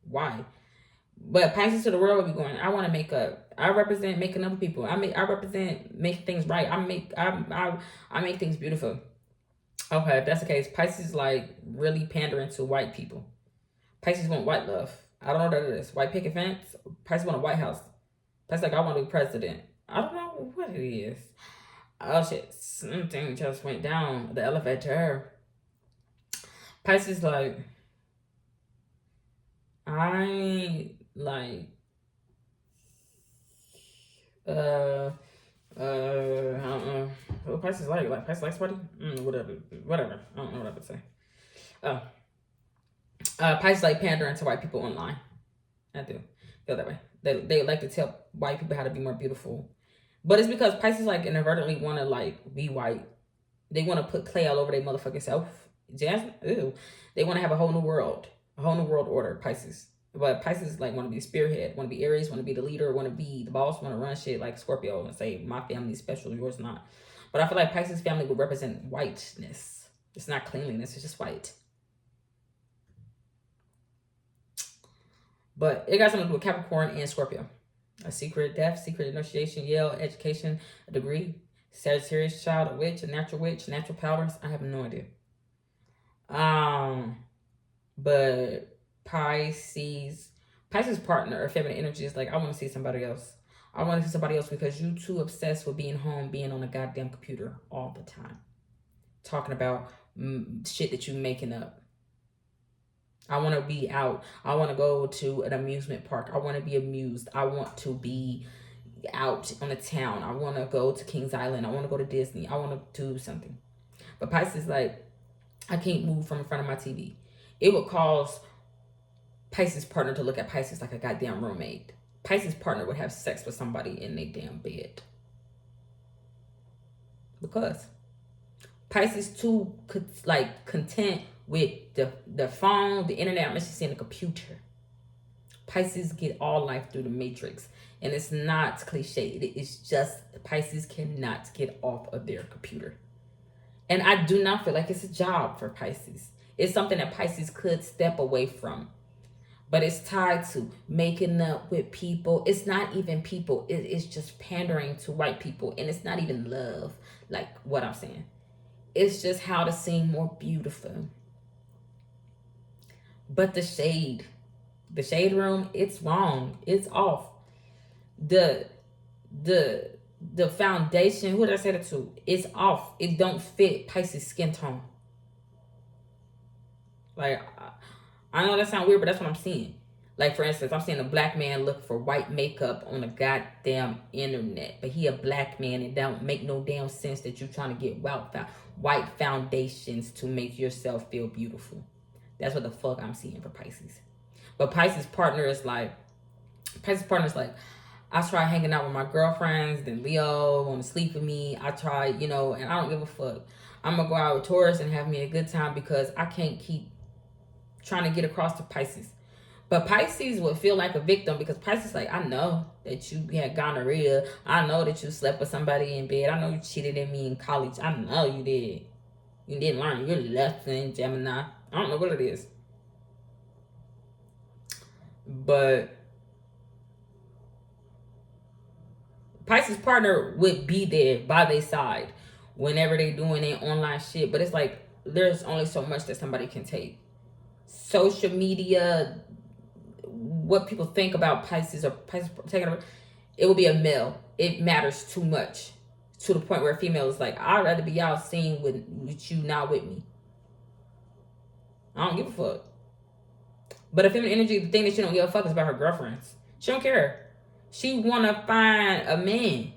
Why? But Pisces to the world will be going, I want to make up. I represent making other people. I represent making things right. I make things beautiful. Okay, if that's the case, Pisces like really pandering to white people. Pisces want white love. I don't know what that is. White picket fence. Pisces want a White House. Pisces like, I want to be president. I don't know what it is. Oh shit, something just went down the elevator. Pisces like, I like I don't know what Pisces like Pisces likes party, whatever, I don't know what I would say. Pisces like pandering to white people online. I do feel that way. They like to tell white people how to be more beautiful, but it's because Pisces like inadvertently want to like be white. They want to put clay all over their motherfucking self. Jasmine, ew. They want to have a whole new world order. Pisces. But Pisces like want to be spearhead, want to be Aries, want to be the leader, want to be the boss, want to run shit like Scorpio and say my family's special, yours not. But I feel like Pisces family would represent whiteness. It's not cleanliness, it's just white. But it got something to do with Capricorn and Scorpio. A secret death, secret initiation, Yale, education, a degree, Sagittarius child, a witch, natural powers. I have no idea. But Pisces partner or feminine energy is like, I want to see somebody else. I want to see somebody else because you too obsessed with being home, being on a goddamn computer all the time. Talking about shit that you making up. I want to be out. I want to go to an amusement park. I want to be amused. I want to be out on a town. I want to go to Kings Island. I want to go to Disney. I want to do something. But Pisces like, I can't move from in front of my TV. It would cause Pisces partner to look at Pisces like a goddamn roommate. Pisces partner would have sex with somebody in their damn bed. Because Pisces too could like content with the phone, the internet. I'm just saying the computer. Pisces get all life through the matrix. And it's not cliche. It's just Pisces cannot get off of their computer. And I do not feel like it's a job for Pisces. It's something that Pisces could step away from. But it's tied to making up with people. It's not even people. It's just pandering to white people. And it's not even love, like what I'm saying. It's just how to seem more beautiful. But the shade room, it's wrong. It's off. The foundation, who did I say that to? It's off. It don't fit Pisces skin tone. Like, I know that sounds weird, but that's what I'm seeing. Like, for instance, I'm seeing a black man look for white makeup on the goddamn internet. But he a black man. It don't make no damn sense that you're trying to get white foundations to make yourself feel beautiful. That's what the fuck I'm seeing for Pisces. But Pisces partner is like, I try hanging out with my girlfriends, then Leo want to sleep with me. I try, and I don't give a fuck. I'm going to go out with Taurus and have me a good time because I can't keep trying to get across to Pisces. But Pisces would feel like a victim because Pisces like, I know that you had gonorrhea. I know that you slept with somebody in bed. I know you cheated on me in college. I know you did. You didn't learn your lesson, Gemini. I don't know what it is. But Pisces partner would be there by their side whenever they doing their online shit. But it's like, there's only so much that somebody can take. Social media, what people think about Pisces or Pisces taking over, it will be a male. It matters too much to the point where a female is like, I'd rather be out seen with you, not with me. I don't give a fuck. But a feminine energy, the thing that she don't give a fuck is about her girlfriends. She don't care. She wanna find a man,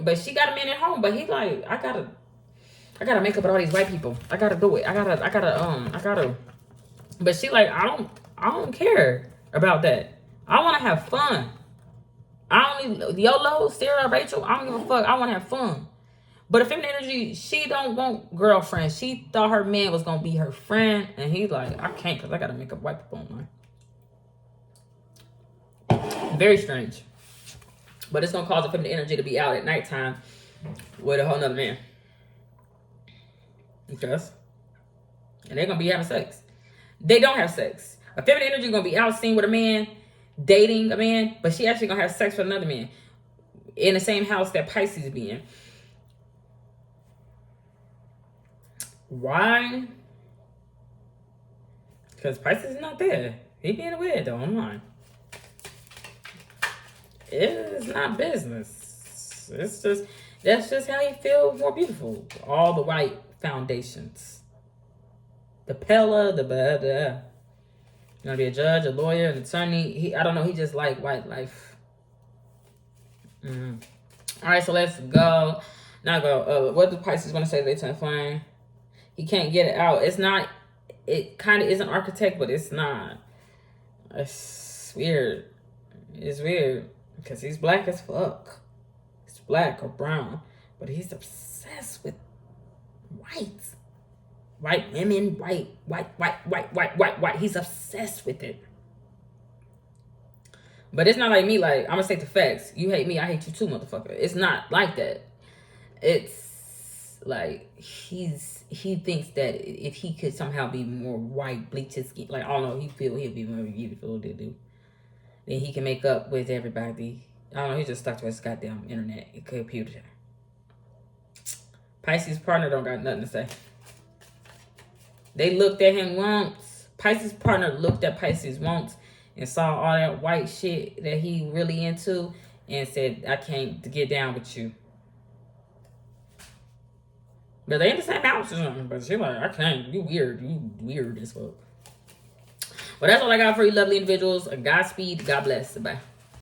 but she got a man at home. But he like, I gotta make up with all these white people. I gotta do it. I gotta. But she like, I don't care about that. I want to have fun. I don't need YOLO, Sarah, Rachel. I don't give a fuck. I want to have fun. But a feminine energy, she don't want girlfriends. She thought her man was gonna be her friend, and he's like, I can't because I gotta make up white people online. Very strange. But it's gonna cause a feminine energy to be out at nighttime with a whole nother man. Because, and they're gonna be having sex. They don't have sex. A feminine energy gonna be out seen with a man, dating a man, but she actually gonna have sex with another man in the same house that Pisces be in. Why? Because Pisces is not there. He being weird though online. It's not business. It's just, that's just how you feel more beautiful. All the white foundations. The Pella, the blah, blah. You gonna be a judge, a lawyer, an attorney. I don't know. He just like white life. All right, so let's go. Now go. What do Pisces want to say? They turn flame. He can't get it out. It's not. It kind of is an architect, but it's not. It's weird. It's weird because he's black as fuck. He's black or brown, but he's obsessed with whites. White women, white. He's obsessed with it. But it's not like me, like, I'm gonna state the facts. You hate me, I hate you too, motherfucker. It's not like that. It's like he thinks that if he could somehow be more white, bleach his skin, like, I don't know, he'll be more beautiful to do. Then he can make up with everybody. I don't know, he's just stuck to his goddamn internet, computer. Pisces partner don't got nothing to say. They looked at him once. Pisces partner looked at Pisces once and saw all that white shit that he really into and said, I can't get down with you. But they in the same house or something. But she like, I can't. You weird. You weird as fuck. Well, that's all I got for you lovely individuals. Godspeed. God bless. Bye.